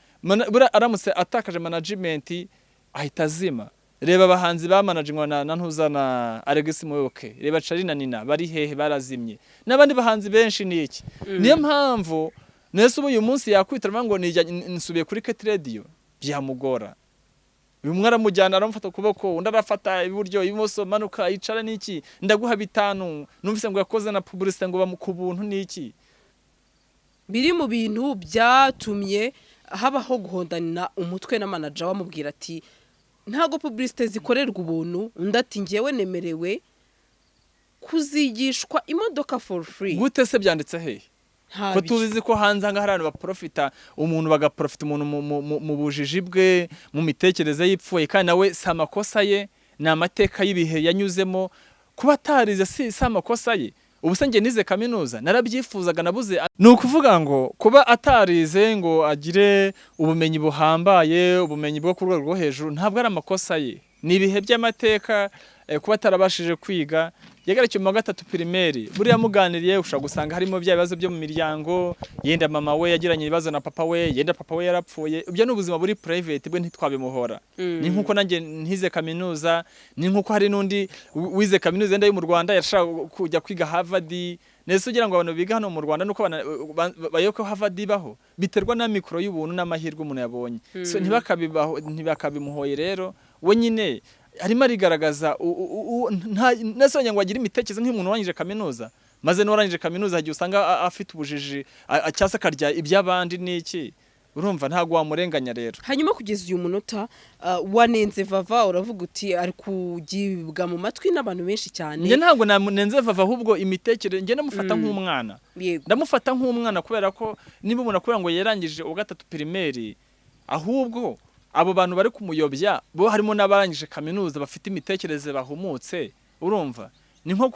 bure aramutse atakaje management ahita zima. Reba abahanzi ba managingwa na ntuzana Alex Moyoke reba Charina Nina bari hehe barazimye n'abandi bahanzi benshi ni iki niyo mpamvu nese ubu uyu munsi yakwitara ngo nsubiye kuri Keti Radio byamugora. Uyu mwana aramujyana aramufata kuboko undi arafata iburyo ibumoso manuka icara niki ndaguha bitanu numvise ngo yakoze na publicité ngo bamukubuntu niki biri mu bintu byatumye habaho guhondana umutwe na manager wamubwira ati ntago publicité zikorerwa ubuntu undi ati ngewe nemerewe kuzigishwa imodoka for free. Gute se byanditse hehe ko tubizi ko hanze anga harano baprofita umuntu bagaprofita umuntu mu bujiji bwe mu mitekerereze y'ipfuye kandi nawe samakosa ye na amateka y'ibihe yanyuzemo kuba tarize si samakosa ye. Ubuse nge nize kaminuza narabyifuzaga nabuze nukuvuga ngo kuba atarize ngo agire ubumenyi buhambaye ubumenyi bwo ku rwego rwo hejuru ntabwo ari amakosa ye ni ibihe by'amateka kuba atarabashije kwiga yagarakiye mu gatatu primaire buriya muganiriye ushaka gusanga harimo bya bibazo byo mu miryango yenda mama we yagiranye ibibazo na papa we yenda papa we yarapfuye ibyo n'ubuzima buri private bwe ntitwabimuhora ni nkuko nanjye ntize kaminuza ni nkuko hari nundi wize kaminuza yenda yo mu Rwanda yashaka kujya kwiga Harvard nese ugira ngo abantu biga hano mu Rwanda nuko bayoko Harvard baho biterwa na mikro y'ubuntu n'amahirwe umuntu yabonye so ntibakabimuhoye rero we nyine arimo arigaragaza nasonye ngo agira imitekerezo nk'umuntu warangije kaminuza maze n'uwarangije kaminuza hagiye usanga afite ubujiji acyasa karya iby'abandi niki urumva ntago wamurenganya rero. Hanyuma kugeza uyu munota wanenze VAVA uravuga uti ari kugibwa mu matwi n'abantu benshi cyane. Nge ntago nanenze VAVA ahubwo imitekerereze nge ndamufata nk'umwana ndamufata nk'umwana kubera ko niba umuntu akubwira ngo yarangije ugatatu primaire ahubwo abo bantu bari kumuyobya bo harimo n'abarangije kaminuza bafite imitekerereze bahumutse urumva ni nko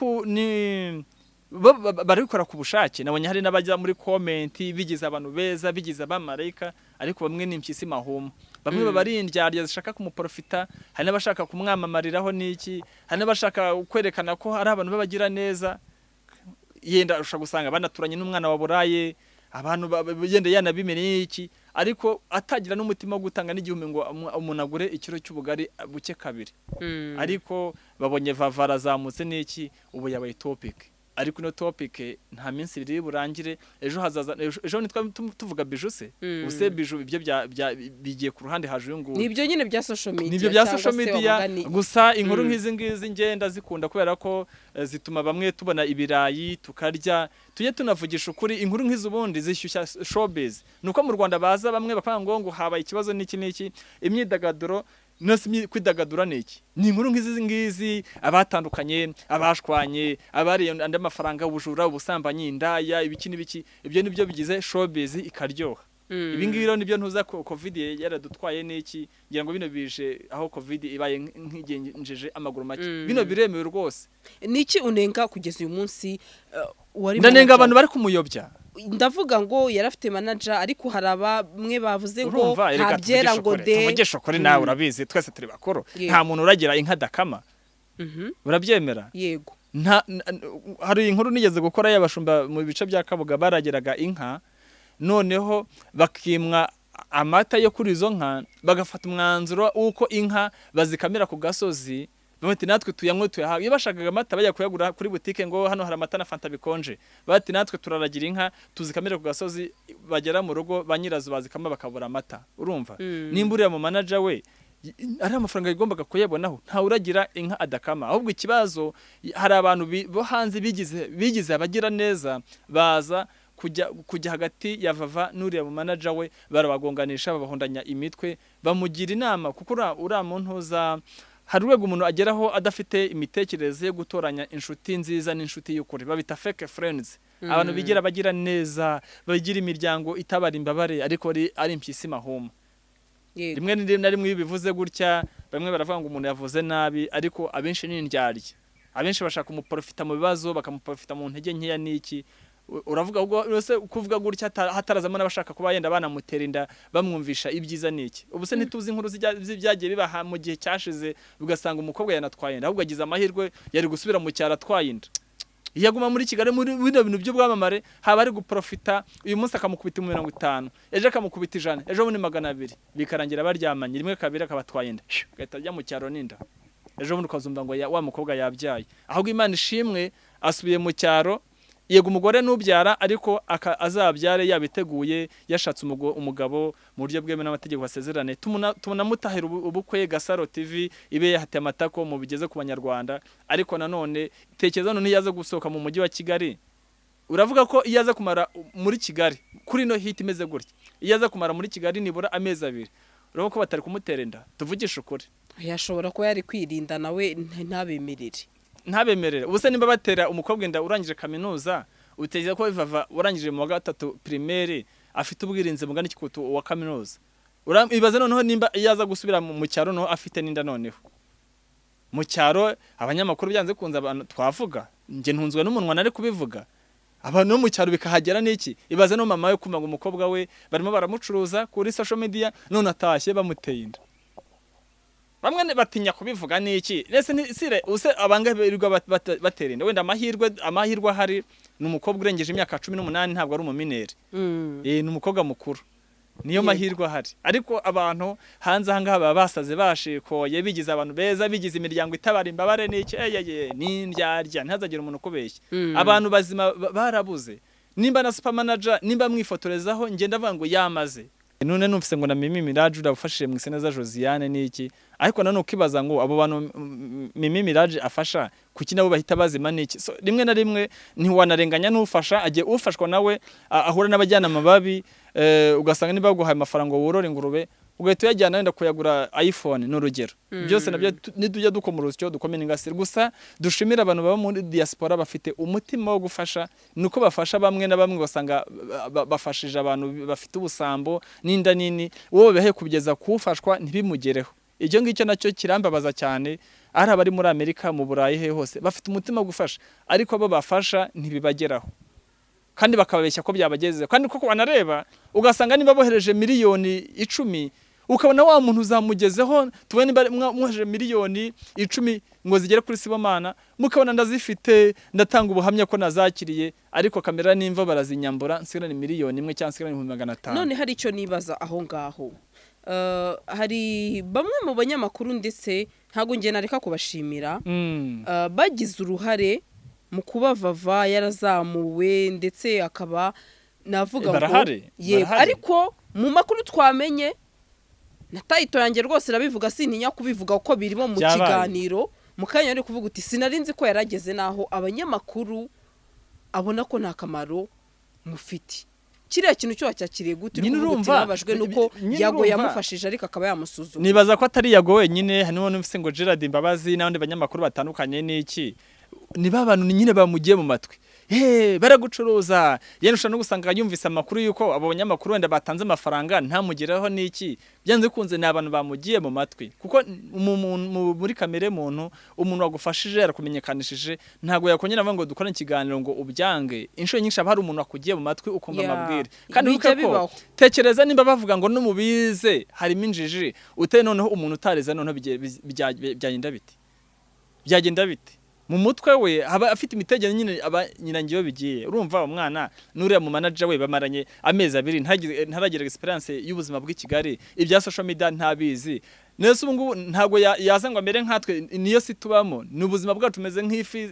bari gukora ku bushake nabonye hari n'abajya muri comment bigize abantu beza bigize abamarayika ariko bamwe n'impyisi mahuma bamwe babarindyarya zishaka kumuprofita hari n'abashaka kumwamamariraho niki hari n'abashaka kwerekana ko ari abantu babagira neza yenda ushaka gusanga banaturanye n'umwana wa buraye abantu yenda yanabimenye iki ariko atagira n'umutima wo gutanga n'igihumbi ngo umuntu agure ikiro cy'ubugari buke kabiri ariko babonye VAVA razamutse niki ubu yabaye topic ariko no topic nta minsi iri burangire ejo hazaza ejo nitwa tuvuga bijuse ubuse biju ibyo bigiye ku ruhande haje ngo nibyo nyine bya social media nibyo bya social media gusa inkuru nk'izi ngizi ngenda zikunda kubera ko zituma bamwe tubona ibirayi tukarya tujye tunavugisha ukuri inkuru nk'izi ubundi zishyushya showbiz nuko mu Rwanda baza bamwe bakanga ngo habaye ikibazo n'iki imyidagaduro nose kwidagadura niki ni inkuru ngizi abatandukanye abashwanye abari andi amafaranga ubujura ubusambanyi indaya ibiki ibyo nibyo bigize showbiz ikaryoha ibi ngibi rero nibyo ntuza ko covid yaradutwaye niki ngira ngo bino bije aho covid ibaye nk'igenjeje amaguru make bino biremewe rwose niki unenga kugeza uyu munsi wari ndanenga abantu bari kumuyobya ndavuga ngo yarafite manager ariko haraba mwe bavuze ngo ntabyera ngo de tuvugisha kuri nawe urabizi twese turi bakuru nta muntu uragira inka dakama urabyemera yego hari inkuru nigeze gukora y'abashumba mu bice bya Kabuga barageraga inka noneho bakimwa amata yo kuri izo nka bagafata umwanzuro uko inka bazikamira ku gasozi bati natwe tuyanywe tuyahaga iyo bashakaga amata bajya kuyagura kuri butike ngo hano hari amata na fanta bikonje bati natwe turaragira inka tuzikamira ku gasozi bagera mu rugo banyirazo bazikama bakabura amata urumva nimburiya mu manager we ari amafaranga yigombaga kuyabonaho nta uragira inka adakama ahubwo ikibazo hari abantu bo hanze bigize abagira neza baza kujya hagati ya VAVA n'uriya mu manager we barabagonganisha babahondanya imitwe bamugira inama kuko ura muntu uza hari urwego umuntu ageraho adafite imitekerereze yo gutoranya inshuti nziza n'inshuti y'ukuri babita fake friends abantu bigira bagira neza bagira imiryango itabara imbabare ariko ari impyisi mahuma rimwe na rimwe bivuze gutya bamwe baravuga ngo umuntu yavuze nabi ariko abenshi ni indyarya abenshi bashaka umuprofita mu bibazo bakamuprofita mu ntege nkeya niki uravuga ubwo rose kuvuga gutya hatarazamo n'abashaka kuba yenda banamutera inda bamwumvisha ibyiza niki ubuse ntituzi inkuru z'ibyagiye bibaha mu gihe cyashize ugasanga umukobwa yanatwaye inda ahubwo agize amahirwe yari gusubira mu cyaro atwaye inda yaguma muri Kigali muri bino bintu by'ubwamamare haba ari guprofita uyu munsi akamukubita 50 ejo akamukubita 100 ejo muri 200 bikarangira baryamanye rimwe kabiri akabatwaye inda gahita ajya mu cyaro n'inda ejo bundi ukazumva ngo wa mukobwa yabyaye ahubwo Imana ishimwe asubiye mu cyaro yego umugore nubyara ariko azabyare yabiteguye yashatse umugabo mu buryo bwemewe n'amategeko basezerane tubona mutahira ubukwe GASARO TV ibe yahate amatako mu bigeze ku banyarwanda ariko nanone tekereza none yaza gusohoka mu mujyi wa Kigali uravuga ko iyaza kumara muri Kigali kuri no hit imeze gutya iyaza kumara muri Kigali nibura amezi 2 urabona ko batari kumuterenda tuvugisha ukuri yashobora ko yari kwirinda nawe ntabemerere ubuse nimba batera umukobwa inda urangije kaminuza utegeza ko VAVA urangije mu wa 3 primaire afite ubwirinze mugana ikikutu wa kaminuza ibaze noneho nimba yaza gusubira mu cyaro no afite ninda noneho mu cyaro abanyamakuru byanze kunza abantu twavuga nge ntunzwe n'umunwa nari kubivuga abantu mu cyaro bikahagera niki ibaze no mama yo kumva ngo umukobwa we barimo baramucuruza kuri social media none atashye bamuteye inda bamwe batinya kubivuga niki nese sire use abangahe birirwa baterenda wenda amahirwe ahari n'umukobwa urengeje imyaka 18 ntabwo ari umuminere n'umukobwa mukuru niyo mahirwe ahari ariko abantu hanze ahangaha baba basaze bashikoye bigize abantu beza bigize imiryango itabara imbabare niki n'indyarya ntazagira umuntu kubeshya abantu bazima barabuze nimba na super manager nimba mwifotorezaho ngenda avuga ngo yamaze none numvise ngo na Mimi Mirage urafashije mu Seneza Josiane niki ariko nano ukibaza ngo abo bantu Mimi Mirage afasha kuki nabo bahita bazima niki so rimwe na rimwe ntiwanarenganya n'ufasha agiye ufashwa nawe ahura n'abajyana amababi ugasanga niba guhaye amafaranga worora ingurube ugahita yajyana wenda kuyagura iPhone n'urugero byose nabyo nidujya dukomurusyo dukomene ngasira gusa dushimira abantu baba muri diaspora bafite umutima wo gufasha nuko bafasha bamwe na bamwe basanga bafashije abantu bafite ubusambo n'inda nini wowe bahe kubigeza kufashwa ntibimugereho ibyo ngicyo nacyo kirambabaza cyane ari abari muri Amerika mu Burayi he hose bafite umutima wo gufasha ariko abo bafasha ntibibageraho kandi bakababeshya ko byabageze kandi koko wanareba ugasanga niba bohereje miliyoni 10 ukabona wa muntu uzamugezeho tubone niba mwohereje miliyoni 10 ngo zigere kuri Sibomana mukabona ndazifite ndatanga ubuhamya ko nazakiriye ariko kamera nimva barazinyambura nsigana ni miliyoni 1 cyangwa nsigana 500 none hari icyo nibaza aho ngaho hari bamwe mu banyamakuru ndetse ntago nge nareka kubashimira bagize uruhare mu kuba VAVA yarazamuwe ndetse akaba navuga ngo ariko mu makuru twamenye natayito yanjye rwose rabivuga sintinya kubivuga uko birimo mu kiganiro mukanya ari kuvuga uti sinarinzi ko yarageze naho abanyamakuru abona ko nta kamaro mufite kiriya kintu cyo cyakiriye gute nabajwe nuko yago yamufashije ariko akaba yamusuzuma nibaza ko atari yago wenyine hano n'ufise ngo Gerard Mbabazi n'abandi banyamakuru batandukanye n'iki niba abantu nyine bamugiye mu matwi baragucuruza yenusha no gusanga yumvise amakuru yuko abo banyamakuru wenda batanze amafaranga ntamugeraho n'iki byanze kunze n'abantu bamugiye mu matwi kuko muri kamere muntu umuntu wagufashije yarakumenyekanishije ntago yakongera ngo dukora ikiganiro ngo ubyange inshuro nyinshi abari umuntu akugiye mu matwi ukumva amabwire kandi uko tekereza nimba bavuga ngo numubize harimo injiji uteye noneho umuntu utareza noneho byagenda biti mu mutwe we aba afite imitegeko nyine abanyirangiyo bigiye urumva umwana n'uriya mu manager we bamaranye amezi 2 ntaragira experience y'ubuzima bw'i Kigali ibya social media ntabizi nese ubungu ntago yazangwa amere nkatwe niyo situbamo n'ubuzima bwacu tumeze nk'ifi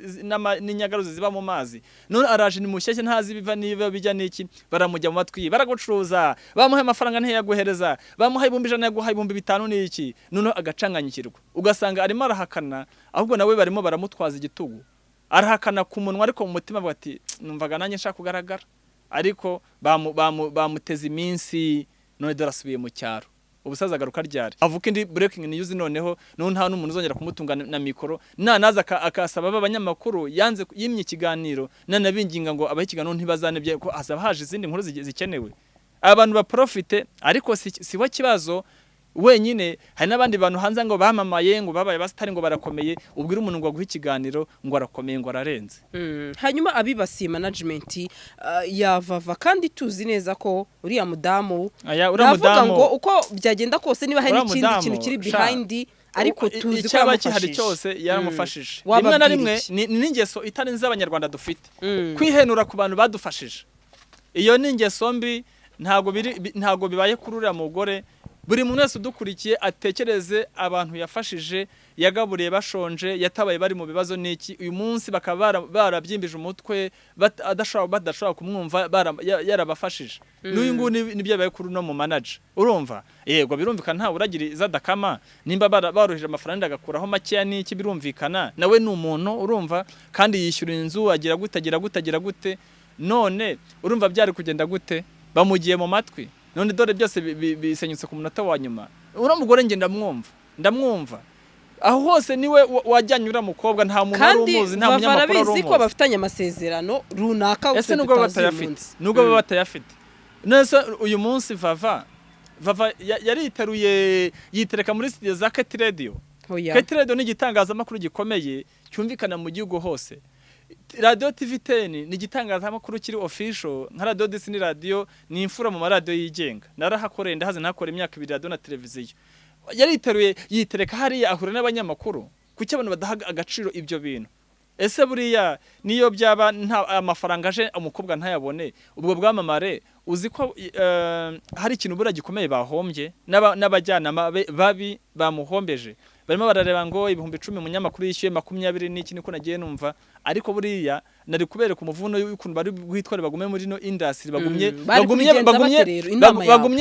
n'inyagaruzi ziba mu mazi none araje ni mushyashye ntazi biva niba bijya niki baramujya mu matwi baragucuruza bamuhaye amafaranga ntiyaguhereza bamuhaye 100 yaguhaye 500 niki none agacanganyikirwa ugasanga arimo arahakana ahubwo nawe barimo baramutwaza igitugu arahakana ku munwa ariko mu mutima bati numvaga nanjye nshaka kugaragara ariko bamuteze iminsi none dore asubiye mu cyaro ubusaza agaruka ryari avuka indi breaking news noneho nta n'umuntu uzongera kumutunga na mikoro naza akasaba abanyamakuru yanze yimye ikiganiro nanabinginga ngo abahikiganiro ntibazanebye ko hazaba haje izindi nkuru zikenewe abantu baprofite ariko siwa kibazo wenyine hari n'abandi bantu hanze ngo bamamaye ngo babaye basitari ngo barakomeye ubwira umuntu ngo aguhe ikiganiro ngo arakomeye ngo ararenze hanyuma abibasiye management ya VAVA kandi tuzi neza ko uriya mudamu navuga ngo uko byagenda kose niba hari n'ikindi kintu kiri behind ariko tuzi ko yamufashije cyose yaramufashije rimwe na rimwe ni n'ingeso itari nz'abanyarwanda dufite kwihenura ku bantu badufashije iyo ni ingeso mbi ntago bibaye kurura mugore buri muntu wese udukurikiye atekereze abantu yafashije yagaburiye bashonje yatabaye bari mu bibazo n'iki uyu munsi bakaba barabyimbije umutwe badashobora kumwumva yarabafashije n'uyu nguyu nibyo bibaye kuri no mu manager urumva yego birumvikana nta uragira izadakama nimba baroheje amafaranga agakuraho makeya n'iki birumvikana nawe ni umuntu urumva kandi yishyura inzu agira gute none urumva byari kugenda gute bamugiye mu matwi none dore byose bisenyutse ku munota wa nyuma uramugore nge ndamwumva aho hose niwe wajyanye ura mukobwa nta muntu arumuzi nta munyamakuru arumuzi kandi ko bafitanye amasezerano runaka ese nubwo batayafite nese uyu munsi VAVA yitereka muri studio za KT Radio KT Radio ni igitangazamakuru gikomeye cyumvikana mu gihugu hose Radio TV 10 ni igitangazamakuru kiri official nka Radio Disney Radio ni imfura mu maradiyo yigenga narahakoreye ndahaze nakora imyaka 2 radio na televiziyo yitereka hariya ahura n'abanyamakuru kuki abantu badaha agaciro ibyo bintu ese buriya niyo byaba nta amafaranga aje umukobwa ntayabone ubwo bwamamare uzi ko hari ikintu bura gikomeye bahombye n'abajyana babi bamuhombeje barimo barareba ngo ibihumbi 10 umunyamakuru yishyuye 20 n'iki niko nagiye numva ariko buriya nari kubereka umuvuno y'ukuntu bari guhitwara bagume muri no industry bagumye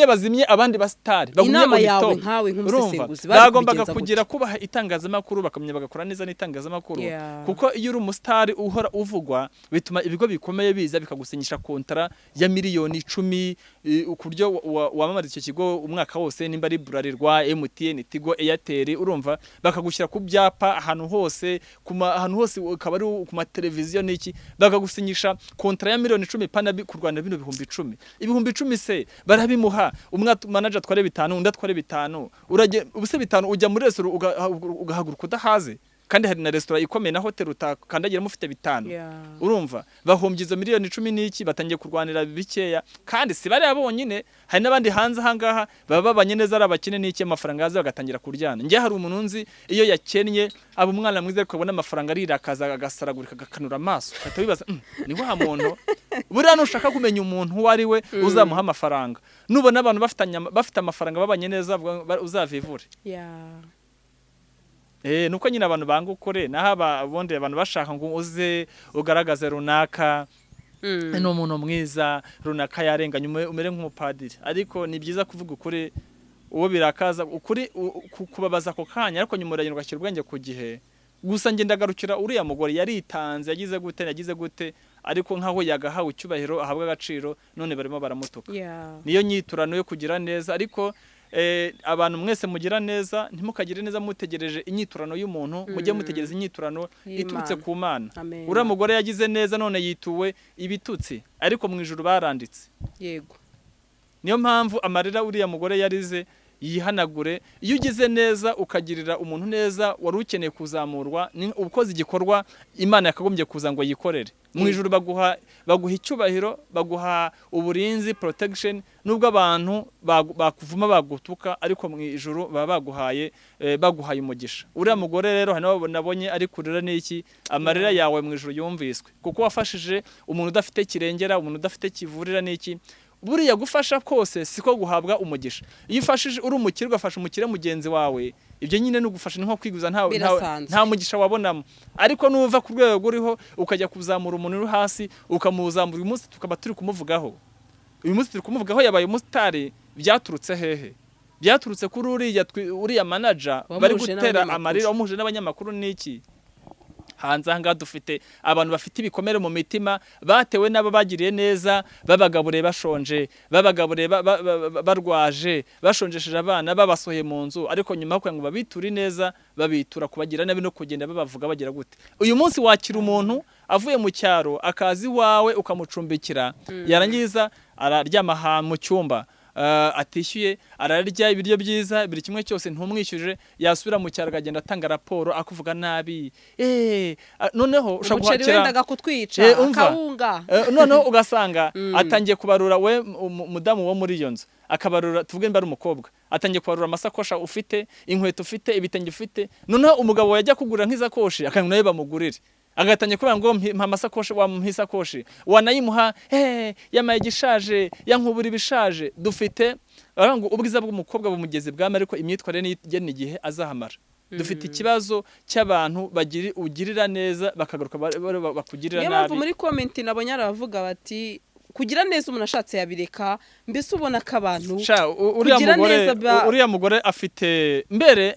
bazimye abandi basitari bagumye mu top bagombaga kugira kubaha itangazamakuru bakamenya bagakora neza n'itangazamakuru kuko iyo uri umusitari uhora uvugwa bituma ibigo bikomeye biza bikagusinyisha kontra ya miliyoni 10 ukuryo wamamariza icyo kigo umwaka wose nimba ari Burarirwa MTN Tigo Airtel urumva bakagushyira ku byapa ahantu hose ukaba ari ku mateleviziyo n'iki bakagusinyisha kontra ya miliyoni 10 pana ku Rwanda bino ibihumbi 10 ibihumbi 10 se barabimuha manager tware 5 undi atware 5 urage ubuse 5 ujya muri restaurant ugahaguruka udahaze kandi hari na restaurant ikomeye na hotel utakandagira mufite 5 urumva bahombye izo miliyoni 10 n'iki batangiye kurwanira bikeya kandi si bari abonyine hari n'abandi hanze hangaha baba babanye neza arabakine n'iki amafaranga yaza bagatangira kuryana nge hari umuntu nzi iyo yakennye abo umwana mwiza kubona amafaranga rirakaza agasaragurika gakanura amaso kata bibaza ni wa muntu buriya nushaka kumenya umuntu wari we uzamuha amafaranga nubona abantu bafite amafaranga babanye neza uzavivure nuko nyine abantu banga ukore naho abonde abantu bashaka ngo uze ugaragaze runaka ni umuntu mwiza runaka yarenganye umere nk'umupadiri ariko ni byiza kuvuga ukuri uwo birakaza ukuri kubabaza ako kanya ariko nyuma uragenda ugashyira ubwenge ku gihe gusa ngenda garukira uriya mugore yaritanze yagize gute ariko nkaho yagahawe icyubahiro ahabwa agaciro none barimo baramutuka niyo nyiturano yo kugira neza ariko abantu mwese mugira neza ntimukagire neza mutegereje inyiturano y'umuntu mujye mutegereza inyiturano iturutse ku Mana ura mugore yagize neza none yituwe ibitutsi ariko mu ijuru baranditse yego niyo mpamvu amarira uriya mugore yarize yihanagure iyo ugize neza ukagirira umuntu neza wari ukeneye kuzamurwa ukoze igikorwa Imana yakagombye kuza ngo yikorere mu ijuru baguha icyubahiro baguha uburinzi protection nubwo abantu bakuvuma bagutuka ariko mu ijuru baba baguhaye umugisha uriya mugore rero hano nabonye ari kurira n'iki amarira yawe mu ijuru yumviswe kuko wafashije umuntu udafite kirengera umuntu udafite kivurira n'iki buriya gufasha kose siko guhabwa umugisha iyo ufashije uri umukire ugafasha umukire mugenzi wawe ibyo nyine n'ugufasha nko kwiguza nta mugisha wabonamo ariko nuva ku rwego uriho ukajya kuzamura umuntu uri hasi ukamuzamura uyu munsi tukaba turi kumuvugaho yabaye umusitari byaturutse hehe byaturutse kuri uriya manager bari gutera amarira umuje n'abanyamakuru n'iki hanze aha ngaha dufite abantu bafite ibikomere mu mitima batewe n'abo bagiriye neza babagaburiye bashonje babagaburiye barwaje bashonjesheje abana babasohoye mu nzu ariko nyuma yo kugira ngo babiture neza babitura kubagira nabi no kugenda babavuga bagira gute uyu munsi wakira umuntu avuye mu cyaro akazi wawe ukamucumbikira yarangiza araryama mu cyumba atishyuye ararya ibiryo byiza biri kimwe cyose ntumwishyuje yasubira mu cyaro agenda atanga raporo akuvuga nabi noneho ushobora guhakira wendaga kutwica akawunga noneho ugasanga atangiye kubarura we mudamu wo muri iyo nzu akabarura tuvuge mba ari umukobwa atangiye kubarura amasakosha ufite inkweto ufite ibitenge ufite noneho umugabo yajya kugura nk'izakoshi akanga nawe bamugurire agatanye kubera ngo mpa amasakoshi wamuhisakoshi wanayimuha yamaye gishaje yankubura ibishaje dufite ngo ubwiza bw'umukobwa bumugeze bwame ariko imyitwarire n'igene igihe azahamara dufite ikibazo cy'abantu ugirira neza bakagaruka bakugirira nabi niyo mpamvu muri comment nabonye aravuga bati kugira neza umuntu ashatse yabireka mbese ubona ko abantu uriya mugore afite mbere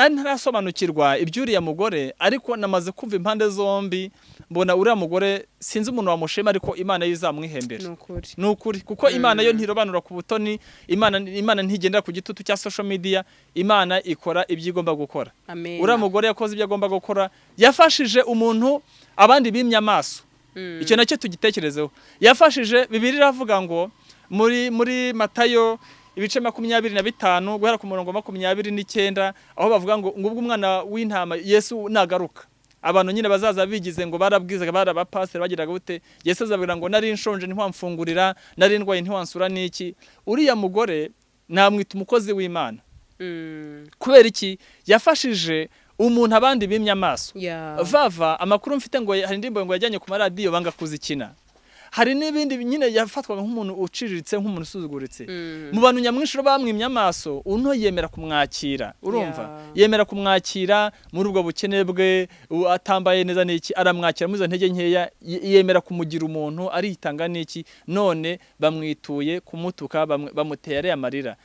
ntarasobanukirwa iby'uriya mugore ariko namaze kumva impande zombi mbona uriya mugore sinzi umuntu wamushema ariko Imana yizamwihembera nukuri kuko Imana yo ntirobanura ku butoni Imana ntigendera ku gitutu cya social media Imana ikora ibyigomba gukora uriya mugore yakoze ibyo agomba gukora yafashije umuntu abandi bimye amaso icyo nacyo tugitekerezeho yafashije Bibiliya iravuga ngo muri Matayo ibice 25 guhera ku murongo 29 aho bavuga ngo ngubwo umwana w'intama Yesu nagaruka abantu nyine bazaza bigize ngo barabwizaga barabapasiteri bagiraga gute Yesu azabwira ngo nari nshonje ntiwamfungurira nari ndwaye ntiwansura niki uriya mugore namwita umukozi w'Imana kubera iki yafashije umuntu abandi bimye amaso VAVA amakuru mfite ngo hari indirimbo ngo yajyanye ku maradiyo banga kuzikina hari n'ibindi nyine yafatwaga nk'umuntu uciriritse nk'umuntu usuzuguritse mu bantu nyamwinshi bamwimye amaso unto yemera kumwakira urumva yemera kumwakira muri ubwo bukene bwe atambaye neza n'iki aramwakira muri izo ntege nkeya yemera kumugira umuntu aritanga n'iki none bamwituye kumutuka bamuteye amarira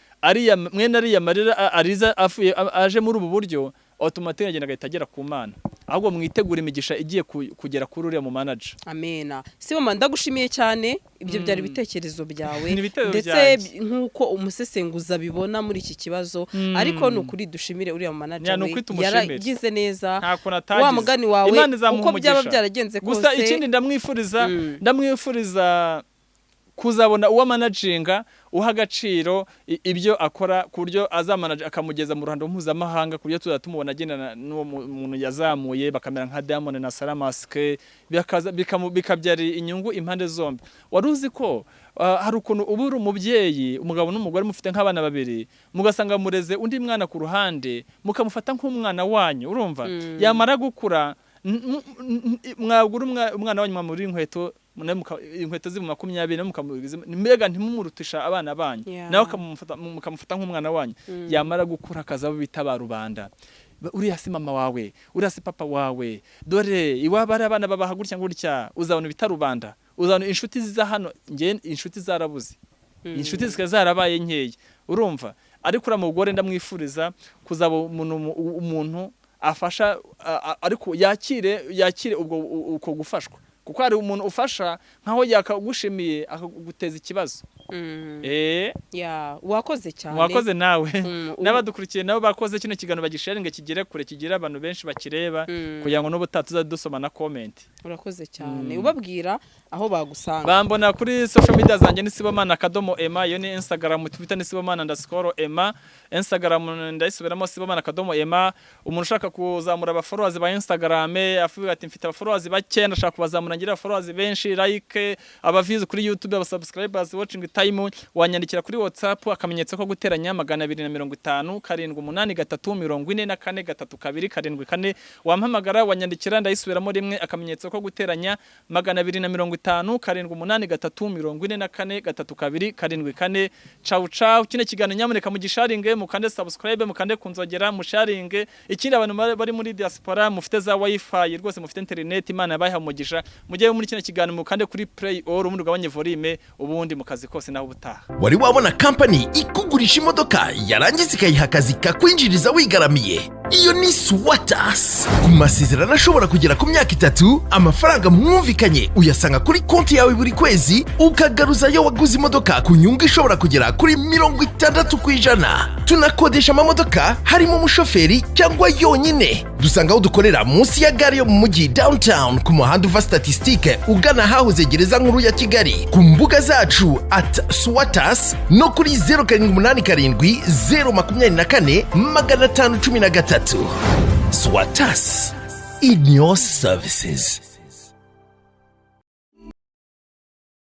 mwene ariya marira ariza afuye aje muri ubu buryo automatique agenda agahita ku Mana ahubwo mwitegura imigisha igiye kugera kuri uriya mu manager amena sibo ndagushimiye cyane ibyo byari bitekerezo byawe ndetse nkuko umusesenguza bibona muri iki kibazo ariko nukuri dushimire uriya mu manager yaragize neza wa mugani wawe uko byaba byaragenze kose gusa ikindi ndamwifuriza kuzabona uwa managinga uha agaciro ibyo akora ku buryo azamanaje akamugeza mu ruhando mpuzamahanga ku buryo tuzatumubona agendana n'uwo muntu yazamuye bakamera nka Diamond na Salamaske bikabyara inyungu impande zombi wari uzi ko hari ukuntu ubura umubyeyi umugabo n'umugore mufite nk'abana babiri mugasanga mureze undi mwana ku ruhande mukamufata nk'umwana wanyu urumva yamara gukura mwagura umwana wanyu muri inkweto zibu 20 mbega ntimumurutisha abana banyu nawe mukamufata nk'umwana wanyu yamara gukura akazabo bita rubanda uriya si mama wawe uriya si papa wawe dore iwaba ari abana babaha gutya uzabona bita rubanda uzabona inshuti ziza hano inshuti zarabuze inshuti zikazarabaye nkeya urumva ariko ura mugore ndamwifuriza kuzaba umuntu afasha ariko yakire ubwo uko gufashwa kuko hari umuntu ufasha nkaho yakagushimiye akaguteza ikibazo wakoze cyane wakoze nawe n'abadukurikiye nabo bakoze kino kiganiro bagisharinga kigere kure kigira abantu benshi bakireba kugira ngo n'ubutatu dusoma na comment urakoze cyane ubabwira aho bagusanga bambona kuri social media zanjye ni sibomana.ema yo ni Instagram Twitter ni sibomana_ema Instagram ndayisubiramo sibomana.ema umuntu ushaka kuzamura aba followers ba Instagram afuga ati mfite aba followers bake ndashaka kubazamura ngira followers benshi like aba views kuri YouTube aba subscribers watching time wanyandikira kuri WhatsApp akamenyetso ko guteranya 250 78344 wampamagara wanyandikira ndayisubiramo rimwe akamenyetso ko guteranya 250 78344 ciao kine kiganiro nyamuneka mugisharinge mukande subscribe mukande kunzogera musharinge ikindi abantu bari muri diaspora mufite za wifi rwose mufite internet Imana yabaha umugisha mujye muri kino kiganiro mukande kuri play or umuntu gabanye volume ubundi mukazi kose naho butaha wari wabona company ikugurisha imodoka yarangiza ikayiha akazi kakwinjiriza wigaramiye iyo ni swatas. Ku masezerano ashobora kugera ku myaka 3, amafaranga mwumvikanye uyasanga kuri konti yawe buri kwezi, ukagaruza yo waguze imodoka ku nyungu ishobora kugera kuri 60%. Tunakodesha amamodoka harimo umushoferi cyangwa yonyine. Dusanga aho dukorera munsi ya gare yo mu mujyi downtown ku muhanda uva Statistique ugana ahahoze gereza nkuru ya Kigali. Ku mbuga zacu @swatas no kuri 0787 024 513. Swatas, in your services.